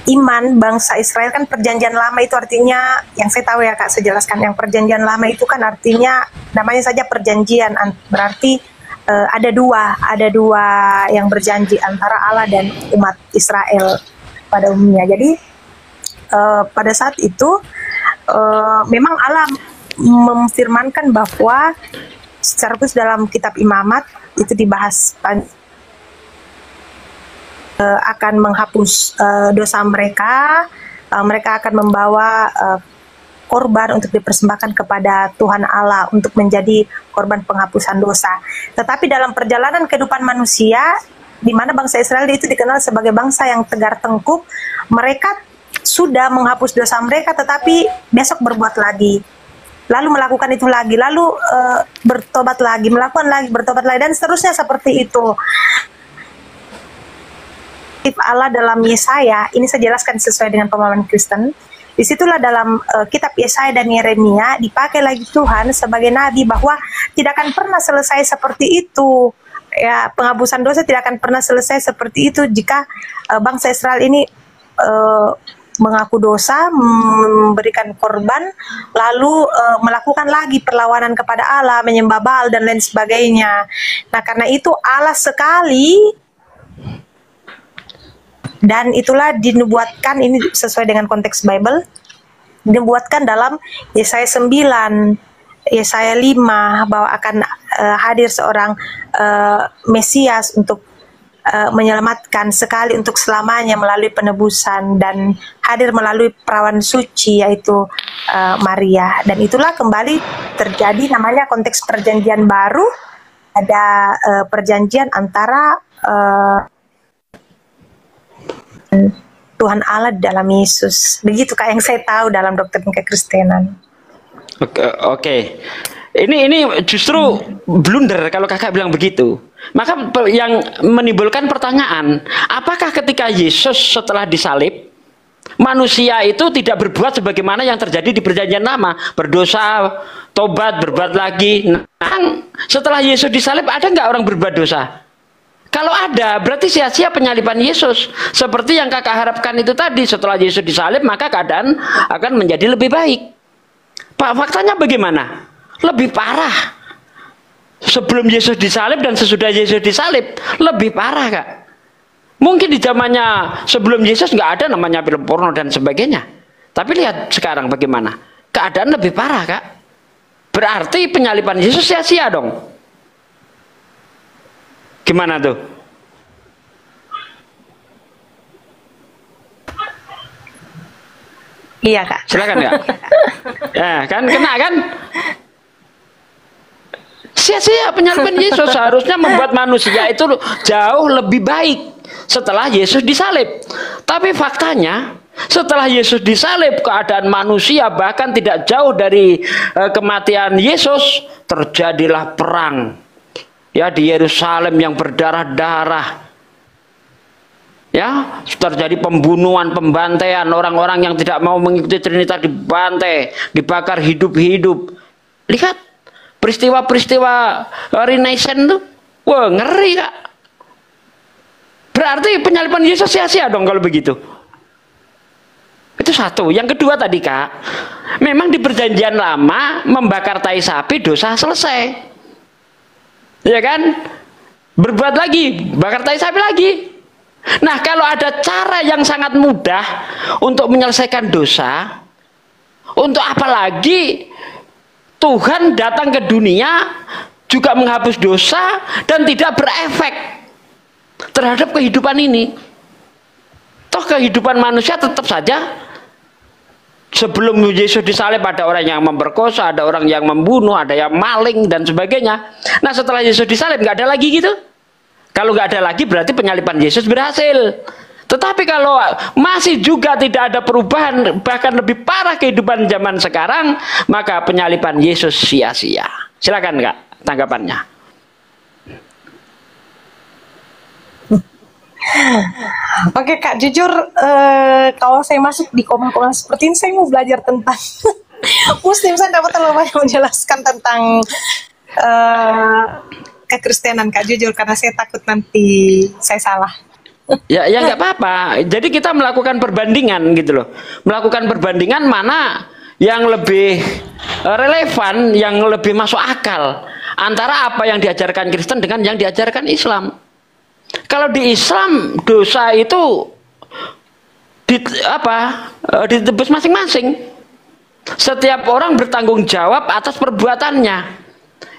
iman bangsa Israel kan perjanjian lama itu artinya, yang saya tahu ya Kak, saya jelaskan, yang perjanjian lama itu kan artinya namanya saja perjanjian, berarti ada dua yang berjanji antara Allah dan umat Israel pada umumnya. Jadi pada saat itu memang Allah memfirmankan bahwa secara khusus dalam kitab Imamat itu dibahas akan menghapus dosa mereka, mereka akan membawa korban untuk dipersembahkan kepada Tuhan Allah untuk menjadi korban penghapusan dosa. Tetapi dalam perjalanan kehidupan manusia, di mana bangsa Israel itu dikenal sebagai bangsa yang tegar tengkuk, mereka sudah menghapus dosa mereka, tetapi besok berbuat lagi, lalu melakukan itu lagi, lalu bertobat lagi, melakukan lagi, bertobat lagi, dan seterusnya seperti itu. Allah dalam Yesaya, ini saya jelaskan sesuai dengan pemahaman Kristen. Disitulah dalam kitab Yesaya dan Yeremia dipakai lagi Tuhan sebagai nabi bahwa tidak akan pernah selesai seperti itu. Ya, penghapusan dosa tidak akan pernah selesai seperti itu jika bangsa Israel ini mengaku dosa, memberikan korban, lalu melakukan lagi perlawanan kepada Allah, menyembah Baal dan lain sebagainya. Nah, karena itu Allah sekali. Dan itulah dinubuatkan, ini sesuai dengan konteks Bible, dinubuatkan dalam Yesaya 9, Yesaya 5, bahwa akan hadir seorang Mesias untuk menyelamatkan sekali untuk selamanya melalui penebusan, dan hadir melalui perawan suci yaitu Maria. Dan itulah kembali terjadi namanya konteks perjanjian baru, ada perjanjian antara Tuhan Allah dalam Yesus. Begitu Kak yang saya tahu dalam doktrin kekristenan. Oke. Ini justru blunder kalau kakak bilang begitu. Maka yang menimbulkan pertanyaan, apakah ketika Yesus setelah disalib, manusia itu tidak berbuat sebagaimana yang terjadi di perjanjian lama, berdosa, tobat, berbuat lagi. Nah, setelah Yesus disalib ada nggak orang berbuat dosa? Kalau ada, berarti sia-sia penyaliban Yesus. Seperti yang kakak harapkan itu tadi, setelah Yesus disalib, maka keadaan akan menjadi lebih baik. Pak, faktanya bagaimana? Lebih parah. Sebelum Yesus disalib dan sesudah Yesus disalib, lebih parah, Kak. Mungkin di zamannya sebelum Yesus nggak ada namanya film porno dan sebagainya. Tapi lihat sekarang bagaimana. Keadaan lebih parah, Kak. Berarti penyaliban Yesus sia-sia dong. Gimana tuh? Iya Kak. Silakan Kak. Ya kan kena kan? Sia-sia penyaliban Yesus, seharusnya membuat manusia itu jauh lebih baik setelah Yesus disalib. Tapi faktanya setelah Yesus disalib, keadaan manusia bahkan tidak jauh dari kematian Yesus, terjadilah perang. Ya, di Yerusalem yang berdarah-darah. Ya, terjadi pembunuhan, pembantaian, orang-orang yang tidak mau mengikuti Trinitas dibantai, dibakar hidup-hidup. Lihat peristiwa-peristiwa Renaissance tuh, wah ngeri Kak. Berarti penyaliban Yesus sia-sia dong kalau begitu. Itu satu. Yang kedua tadi Kak, memang di perjanjian lama membakar tai sapi dosa selesai. Ya kan? Berbuat lagi, bakar tai sapi lagi. Nah, kalau ada cara yang sangat mudah untuk menyelesaikan dosa, untuk apa lagi Tuhan datang ke dunia juga menghapus dosa dan tidak berefek terhadap kehidupan ini. Toh kehidupan manusia tetap saja. Sebelum Yesus disalib ada orang yang memperkosa, ada orang yang membunuh, ada yang maling dan sebagainya. Nah setelah Yesus disalib nggak ada lagi gitu. Kalau nggak ada lagi berarti penyaliban Yesus berhasil. Tetapi kalau masih juga tidak ada perubahan, bahkan lebih parah kehidupan zaman sekarang, maka penyaliban Yesus sia-sia. Silakan Kak, tanggapannya. Oke Kak, jujur kalau saya masuk di komen-komen seperti ini, saya mau belajar tentang Muslim. Saya dapat terlalu banyak menjelaskan tentang kekristenan Kak, jujur, karena saya takut nanti saya salah. Ya nggak apa-apa. Jadi kita melakukan perbandingan gitu loh. Melakukan perbandingan mana yang lebih relevan, yang lebih masuk akal antara apa yang diajarkan Kristen dengan yang diajarkan Islam. Kalau di Islam dosa itu ditebus masing-masing. Setiap orang bertanggung jawab atas perbuatannya.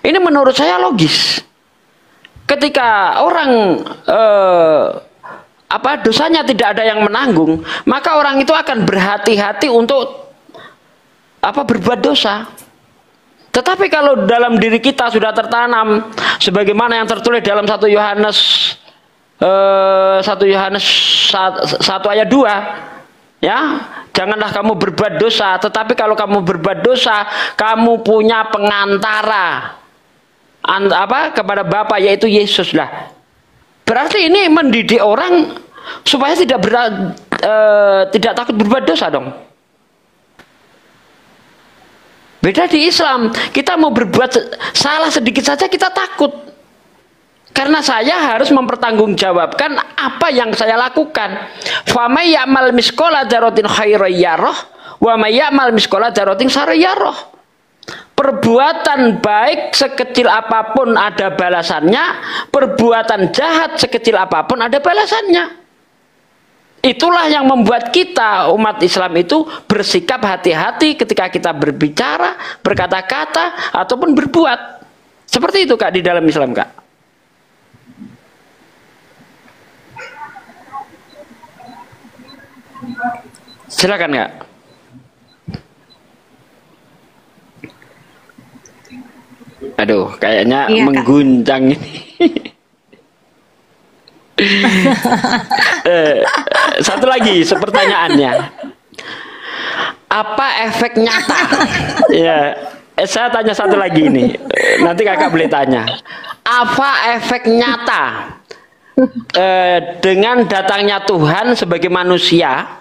Ini menurut saya logis. Ketika orang dosanya tidak ada yang menanggung, maka orang itu akan berhati-hati untuk berbuat dosa. Tetapi kalau dalam diri kita sudah tertanam sebagaimana yang tertulis dalam 1 Yohanes 1 ayat 2, ya, janganlah kamu berbuat dosa, tetapi kalau kamu berbuat dosa, kamu punya pengantara kepada Bapa, yaitu Yesus lah. Berarti ini mendidik orang supaya tidak takut berbuat dosa dong. Beda di Islam, kita mau berbuat salah sedikit saja kita takut. Karena saya harus mempertanggungjawabkan apa yang saya lakukan. Fa may ya'mal misqala dzarratin khairan yarah wa may ya'mal misqala dzarratin syarran yarah. Perbuatan baik sekecil apapun ada balasannya, perbuatan jahat sekecil apapun ada balasannya. Itulah yang membuat kita umat Islam itu bersikap hati-hati ketika kita berbicara, berkata-kata ataupun berbuat. Seperti itu Kak di dalam Islam Kak. Silakan Kak. Aduh, kayaknya iya, mengguncang ini. Satu lagi pertanyaannya. Apa efek nyata? Ya, saya tanya satu lagi ini. Nanti Kakak boleh tanya. Apa efek nyata dengan datangnya Tuhan sebagai manusia?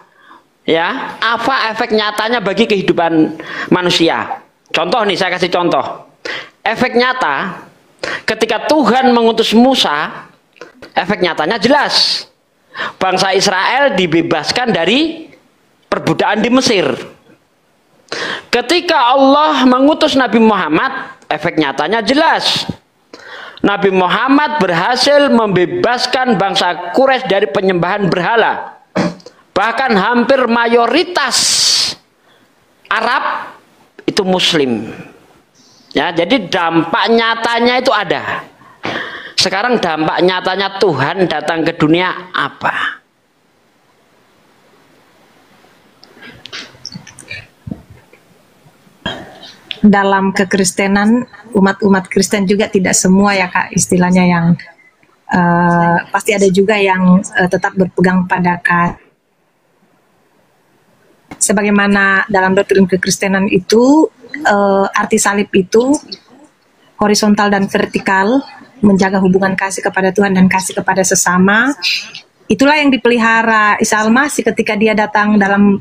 Ya, apa efek nyatanya bagi kehidupan manusia? Contoh nih, saya kasih contoh. Efek nyata ketika Tuhan mengutus Musa, efek nyatanya jelas. Bangsa Israel dibebaskan dari perbudakan di Mesir. Ketika Allah mengutus Nabi Muhammad, efek nyatanya jelas. Nabi Muhammad berhasil membebaskan bangsa Quraisy dari penyembahan berhala. Bahkan hampir mayoritas Arab itu Muslim. Ya, jadi dampak nyatanya itu ada. Sekarang dampak nyatanya Tuhan datang ke dunia apa? Dalam kekristenan, umat-umat Kristen juga tidak semua ya Kak, istilahnya yang pasti ada juga yang tetap berpegang pada sebagaimana dalam doktrin kekristenan itu arti salib itu horizontal dan vertikal, menjaga hubungan kasih kepada Tuhan dan kasih kepada sesama. Itulah yang dipelihara Isa Al-Masih ketika dia datang dalam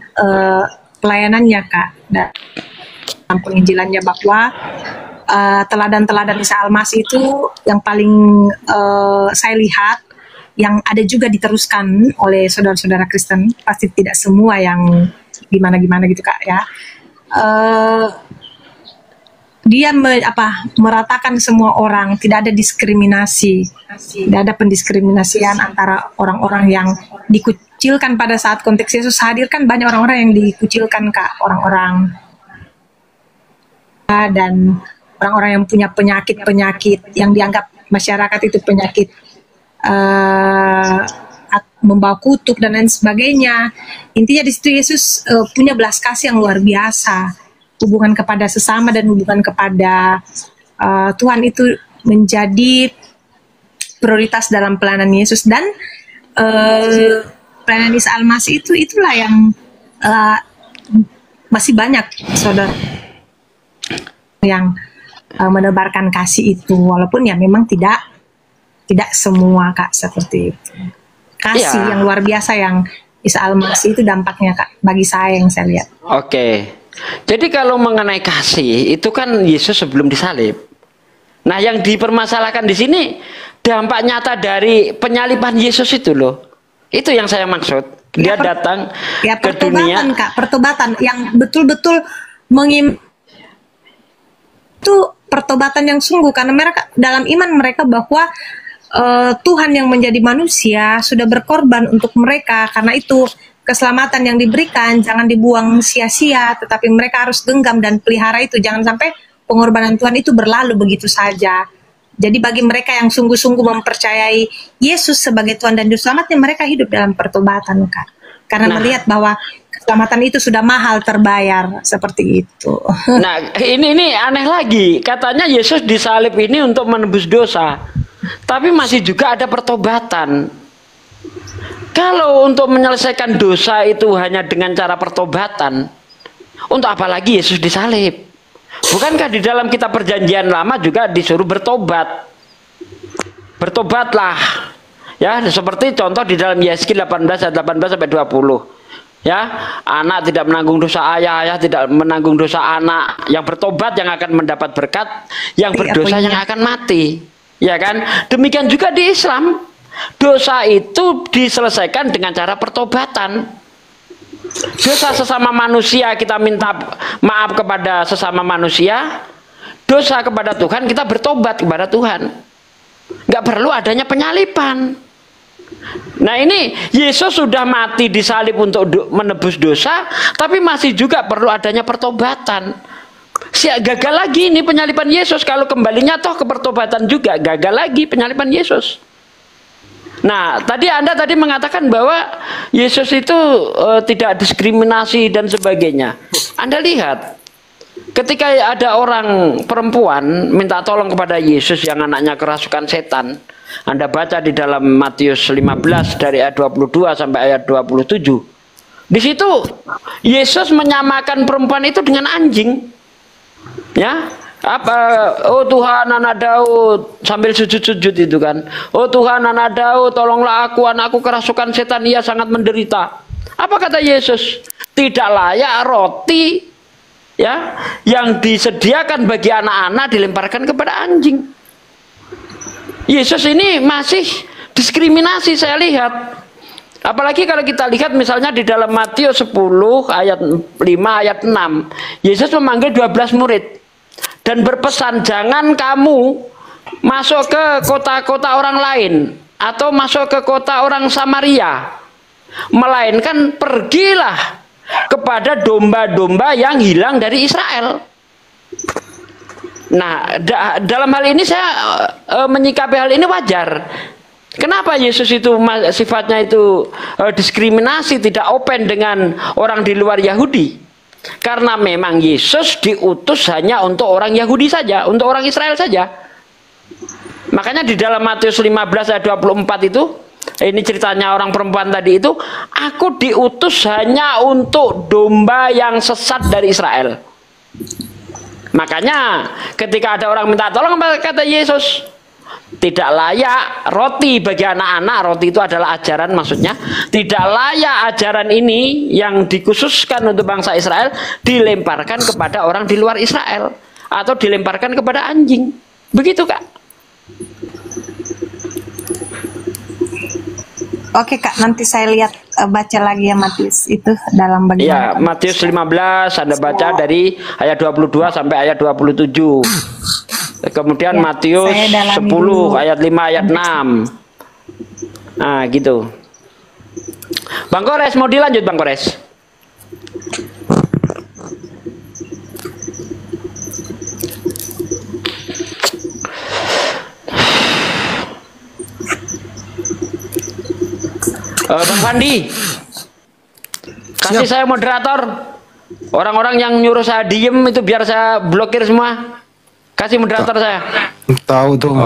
pelayanannya Kak, dalam penginjilannya, bahwa teladan-teladan Isa Al-Masih itu yang paling saya lihat yang ada juga diteruskan oleh saudara-saudara Kristen, pasti tidak semua yang gimana-gimana gitu Kak ya. Dia meratakan semua orang, tidak ada diskriminasi, tidak ada pendiskriminasian antara orang-orang yang dikucilkan pada saat konteks Yesus hadir. Kan banyak orang-orang yang dikucilkan Kak, orang-orang dan orang-orang yang punya penyakit-penyakit yang dianggap masyarakat itu penyakit membawa kutuk dan lain sebagainya. Intinya di situ Yesus punya belas kasih yang luar biasa. Hubungan kepada sesama dan hubungan kepada Tuhan itu menjadi prioritas dalam pelayanan Yesus. Dan pelayanan Isa Al-Masih itulah yang masih banyak saudara yang menebarkan kasih itu, walaupun ya memang tidak semua Kak seperti itu. Kasih yang luar biasa yang Isa Al-Masih itu dampaknya Kak bagi saya yang saya lihat. Oke. Jadi kalau mengenai kasih itu kan Yesus sebelum disalib. Nah, yang dipermasalahkan di sini dampak nyata dari penyaliban Yesus itu loh. Itu yang saya maksud. Dia datang ke dunia. Kak, pertobatan yang betul-betul itu pertobatan yang sungguh, karena mereka dalam iman mereka bahwa Tuhan yang menjadi manusia sudah berkorban untuk mereka, karena itu keselamatan yang diberikan jangan dibuang sia-sia, tetapi mereka harus genggam dan pelihara itu, jangan sampai pengorbanan Tuhan itu berlalu begitu saja. Jadi bagi mereka yang sungguh-sungguh mempercayai Yesus sebagai Tuhan dan Juru Selamatnya, mereka hidup dalam pertobatan Kak, karena melihat bahwa keselamatan itu sudah mahal terbayar, seperti itu. Nah, ini aneh lagi. Katanya Yesus disalib ini untuk menebus dosa. Tapi masih juga ada pertobatan. Kalau untuk menyelesaikan dosa itu hanya dengan cara pertobatan, untuk apa lagi Yesus disalib? Bukankah di dalam kitab Perjanjian Lama juga disuruh bertobat? Bertobatlah. Ya, seperti contoh di dalam Yeskil 18 ayat 18 sampai 20. Ya, anak tidak menanggung dosa ayah, ayah tidak menanggung dosa anak. Yang bertobat yang akan mendapat berkat, yang berdosa yang akan mati. Ya kan? Demikian juga di Islam. Dosa itu diselesaikan dengan cara pertobatan. Dosa sesama manusia kita minta maaf kepada sesama manusia. Dosa kepada Tuhan kita bertobat kepada Tuhan. Nggak perlu adanya penyaliban. Nah, ini Yesus sudah mati disalib untuk menebus dosa, tapi masih juga perlu adanya pertobatan. Gagal lagi ini penyaliban Yesus. Kalau kembalinya toh ke pertobatan juga, gagal lagi penyaliban Yesus. Nah, tadi Anda mengatakan bahwa Yesus itu tidak diskriminasi dan sebagainya. Anda lihat, ketika ada orang perempuan minta tolong kepada Yesus yang anaknya kerasukan setan, Anda baca di dalam Matius 15 dari ayat 22 sampai ayat 27. Di situ Yesus menyamakan perempuan itu dengan anjing. Ya, oh Tuhan, anak Daud, sambil sujud-sujud itu kan. Oh Tuhan, anak Daud, tolonglah aku, anakku kerasukan setan, ia sangat menderita. Apa kata Yesus? Tidak layak roti ya yang disediakan bagi anak-anak dilemparkan kepada anjing. Yesus ini masih diskriminasi saya lihat. Apalagi kalau kita lihat misalnya di dalam Matius 10 ayat 5 ayat 6. Yesus memanggil 12 murid dan berpesan, jangan kamu masuk ke kota-kota orang lain atau masuk ke kota orang Samaria, melainkan pergilah kepada domba-domba yang hilang dari Israel. Nah, dalam hal ini saya menyikapi hal ini wajar. Kenapa Yesus itu sifatnya itu diskriminasi, tidak open dengan orang di luar Yahudi? Karena memang Yesus diutus hanya untuk orang Yahudi saja, untuk orang Israel saja. Makanya di dalam Matius 15 ayat 24 itu, ini ceritanya orang perempuan tadi itu, aku diutus hanya untuk domba yang sesat dari Israel. Makanya ketika ada orang minta tolong, kata Yesus, tidak layak roti bagi anak-anak. Roti itu adalah ajaran, maksudnya tidak layak ajaran ini yang dikhususkan untuk bangsa Israel dilemparkan kepada orang di luar Israel atau dilemparkan kepada anjing. Begitu Kak. Oke Kak, nanti saya lihat baca lagi ya Matius itu dalam bagian. Ya, Matius 15 Anda baca dari ayat 22 sampai ayat 27. Kemudian ya, Matius 10 ayat 5 ayat 6. Nah, gitu. Bang Kores mau dilanjut Bang Kores? Bang Fandi, kasih saya moderator. Orang-orang yang nyuruh saya diem itu biar saya blokir semua. Kasih moderator saya. Tahu tuh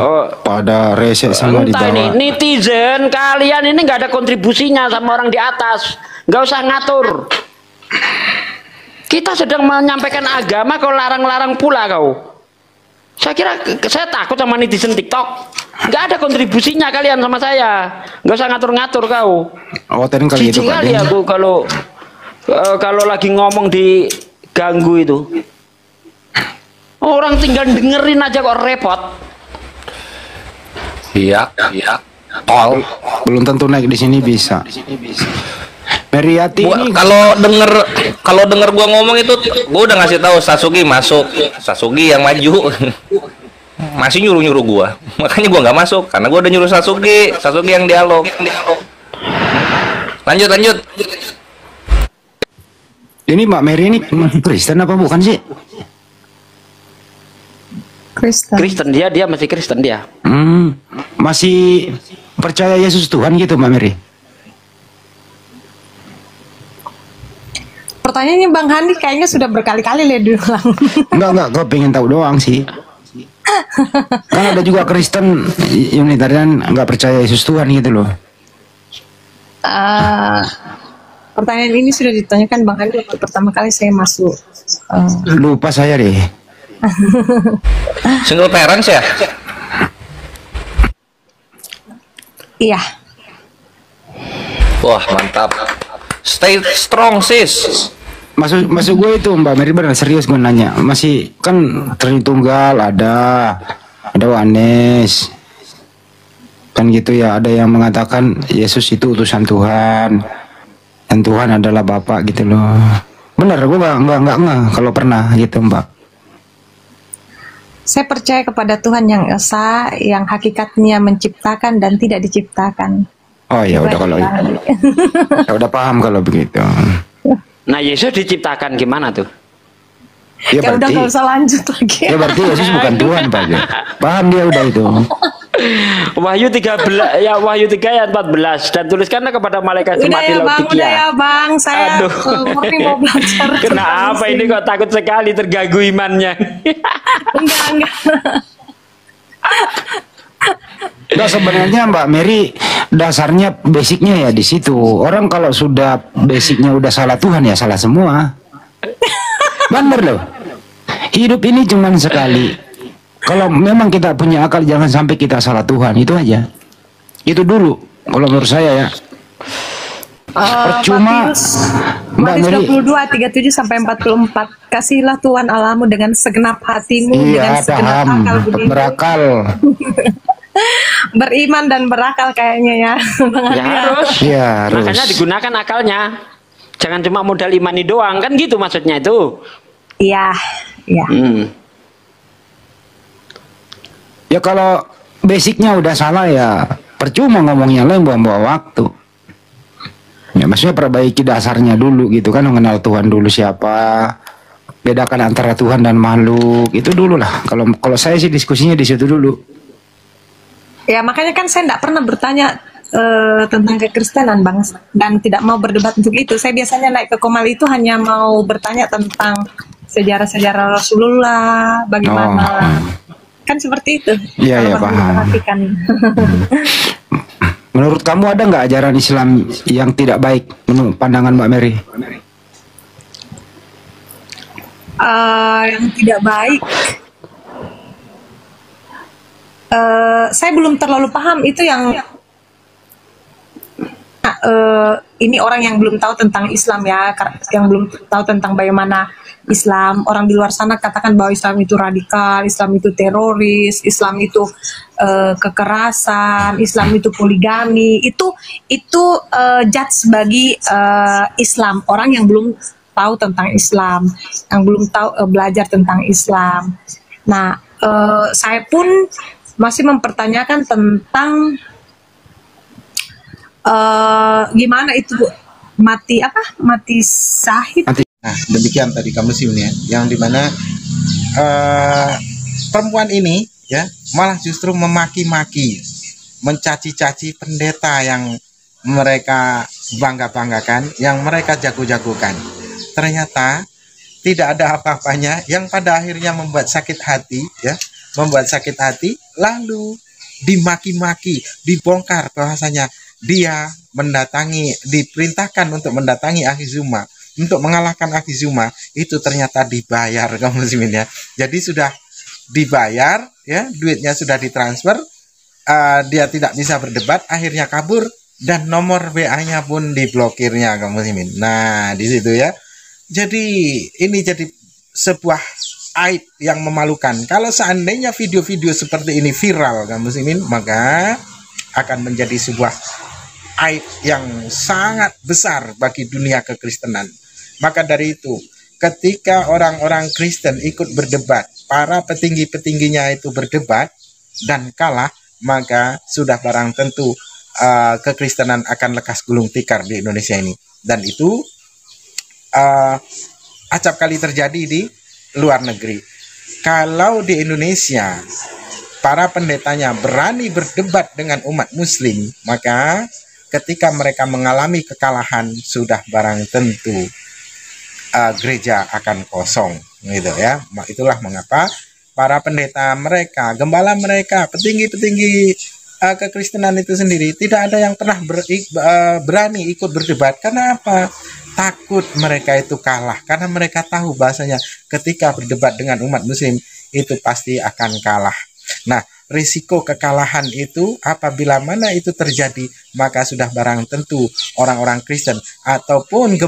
pada rese sama di Entah ini bawah. netizen kalian ini nggak ada kontribusinya sama orang di atas, nggak usah ngatur. Kita sedang menyampaikan agama, kau larang-larang pula kau. Saya kira saya takut sama netizen TikTok. Nggak ada kontribusinya kalian sama saya, nggak usah ngatur-ngatur kau. Oh tadi kali itu Jijik Pak kali Den. aku kalau lagi ngomong diganggu itu. Orang tinggal dengerin aja kok repot. Iya, iya. Tol. Belum tentu naik di sini bisa. Meriati ini Kalau denger gua ngomong itu, gua udah ngasih tahu Sasugi masuk, Sasugi yang maju. Masih nyuruh gua. Makanya gua nggak masuk karena gua udah nyuruh Sasugi yang dialog. Lanjut. ini Mbak Mary ini masih Kristen apa bukan sih? Kristen dia masih Kristen dia. Masih percaya Yesus Tuhan gitu Mbak Mary? Pertanyaannya Bang Handi kayaknya sudah berkali-kali diulang. Enggak, gue pengen tahu doang sih. Kan ada juga Kristen Unitarian nggak percaya Yesus Tuhan gitu loh. Pertanyaan ini sudah ditanyakan Bang Handi waktu pertama kali saya masuk. Lupa saya deh. Single parents ya? Iya. Wah, mantap. Stay strong, sis. Masuk gue itu Mbak Mary benar serius gue nanya. Masih kan Tritunggal ada Wanes. Kan gitu ya, ada yang mengatakan Yesus itu utusan Tuhan. Dan Tuhan adalah Bapa gitu loh. Bener, gue nggak kalau pernah gitu Mbak. Saya percaya kepada Tuhan yang esa, yang hakikatnya menciptakan dan tidak diciptakan. Oh ya udah kalau saya udah paham kalau begitu. Nah Yesus diciptakan gimana tuh? Ya udah nggak usah lanjut lagi. Ya berarti Yesus bukan Tuhan Pak. Paham dia udah itu. Wahyu 13 ya Wahyu 3 ayat 14 dan tuliskanlah kepada malaikat jemaat di Laodikia. Udah ya Bang, saya murni mau belajar. Kenapa ini kok takut sekali terganggu imannya? Enggak. Nah sebenarnya Mbak Mary dasarnya basicnya ya di situ. Orang kalau sudah basicnya udah salah Tuhan ya salah semua. Bener loh. Hidup ini cuma sekali. Kalau memang kita punya akal jangan sampai kita salah Tuhan, itu aja. Itu dulu kalau menurut saya ya. Percuma Mbak Mary 22 37 sampai 44. Kasihilah Tuhan Allahmu dengan segenap hatimu, dengan iya segenap paham akal budimu. berakal. Beriman dan berakal kayaknya ya. Ya harus. Ya, harus. Makanya digunakan akalnya. Jangan cuma modal imani doang kan gitu maksudnya itu. Iya. Ya kalau basicnya udah salah ya percuma ngomongnya lo yang buang-buang waktu. Ya maksudnya perbaiki dasarnya dulu gitu kan, mengenal Tuhan dulu siapa, bedakan antara Tuhan dan makhluk itu dulu lah. Kalau saya sih diskusinya di situ dulu. Ya makanya kan saya tidak pernah bertanya tentang kekristenan Bang, dan tidak mau berdebat untuk itu. Saya biasanya naik ke Komal itu hanya mau bertanya tentang sejarah-sejarah Rasulullah, bagaimana. Kan seperti itu. Iya paham. Menurut kamu ada nggak ajaran Islam yang tidak baik menurut pandangan Mbak Mary? Yang tidak baik. Saya belum terlalu paham itu yang. Ini orang yang belum tahu tentang Islam ya, yang belum tahu tentang bagaimana Islam. Orang di luar sana katakan bahwa Islam itu radikal, Islam itu teroris, Islam itu kekerasan, Islam itu poligami. Itu judge bagi Islam, orang yang belum tahu tentang Islam, yang belum tahu belajar tentang Islam. Nah, saya pun masih mempertanyakan tentang gimana itu mati syahid. Nah, demikian tadi kamu ya, yang dimana perempuan ini ya malah justru memaki-maki, mencaci-caci pendeta yang mereka bangga-banggakan, yang mereka jago-jagokan. Ternyata tidak ada apa-apanya, yang pada akhirnya membuat sakit hati ya, membuat sakit hati, lalu dimaki-maki, dibongkar bahwasanya dia diperintahkan untuk mendatangi Akhizuma, untuk mengalahkan Akhizuma, itu ternyata dibayar, kaum muslimin ya. Jadi sudah dibayar ya, duitnya sudah ditransfer, dia tidak bisa berdebat, akhirnya kabur, dan nomor WA-nya pun diblokirnya, kaum muslimin. Nah, di situ ya. Jadi ini jadi sebuah aib yang memalukan. Kalau seandainya video-video seperti ini viral, kaum muslimin, maka akan menjadi sebuah aib yang sangat besar bagi dunia kekristenan. Maka dari itu, ketika orang-orang Kristen ikut berdebat, para petinggi-petingginya itu berdebat dan kalah, maka sudah barang tentu kekristenan akan lekas gulung tikar di Indonesia ini. Dan itu acap kali terjadi di luar negeri. Kalau di Indonesia para pendetanya berani berdebat dengan umat muslim, maka ketika mereka mengalami kekalahan sudah barang tentu gereja akan kosong, gitu ya. Itulah mengapa para pendeta mereka, gembala mereka, petinggi-petinggi kekristenan itu sendiri tidak ada yang pernah berani ikut berdebat. Karena apa? Takut mereka itu kalah, karena mereka tahu bahasanya ketika berdebat dengan umat muslim itu pasti akan kalah. Nah, risiko kekalahan itu apabila mana itu terjadi, maka sudah barang tentu orang-orang Kristen ataupun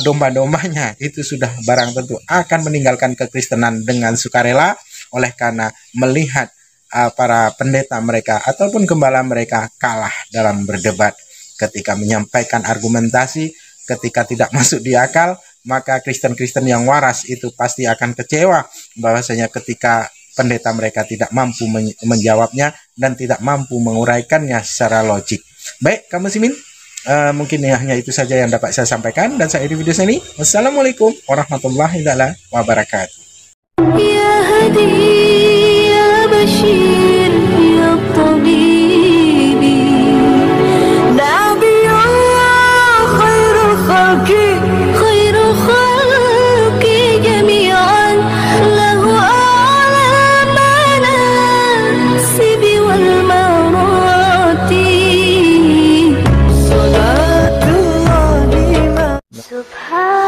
domba-dombanya itu sudah barang tentu akan meninggalkan kekristenan dengan sukarela, oleh karena melihat para pendeta mereka ataupun gembala mereka kalah dalam berdebat. Ketika menyampaikan argumentasi, ketika tidak masuk di akal, maka Kristen-Kristen yang waras itu pasti akan kecewa bahwasanya ketika pendeta mereka tidak mampu menjawabnya dan tidak mampu menguraikannya secara logik. Baik, kaum muslimin, mungkin hanya itu saja yang dapat saya sampaikan dan saya di video ini. Wassalamualaikum warahmatullahi wabarakatuh. Ya Hadi, ya Bashir, ya Tabibi, Nabi Allah, khairul khalqi, khairul khalqi jami'an, lahu a'la manasibi wal marati, salatullahi ma subhan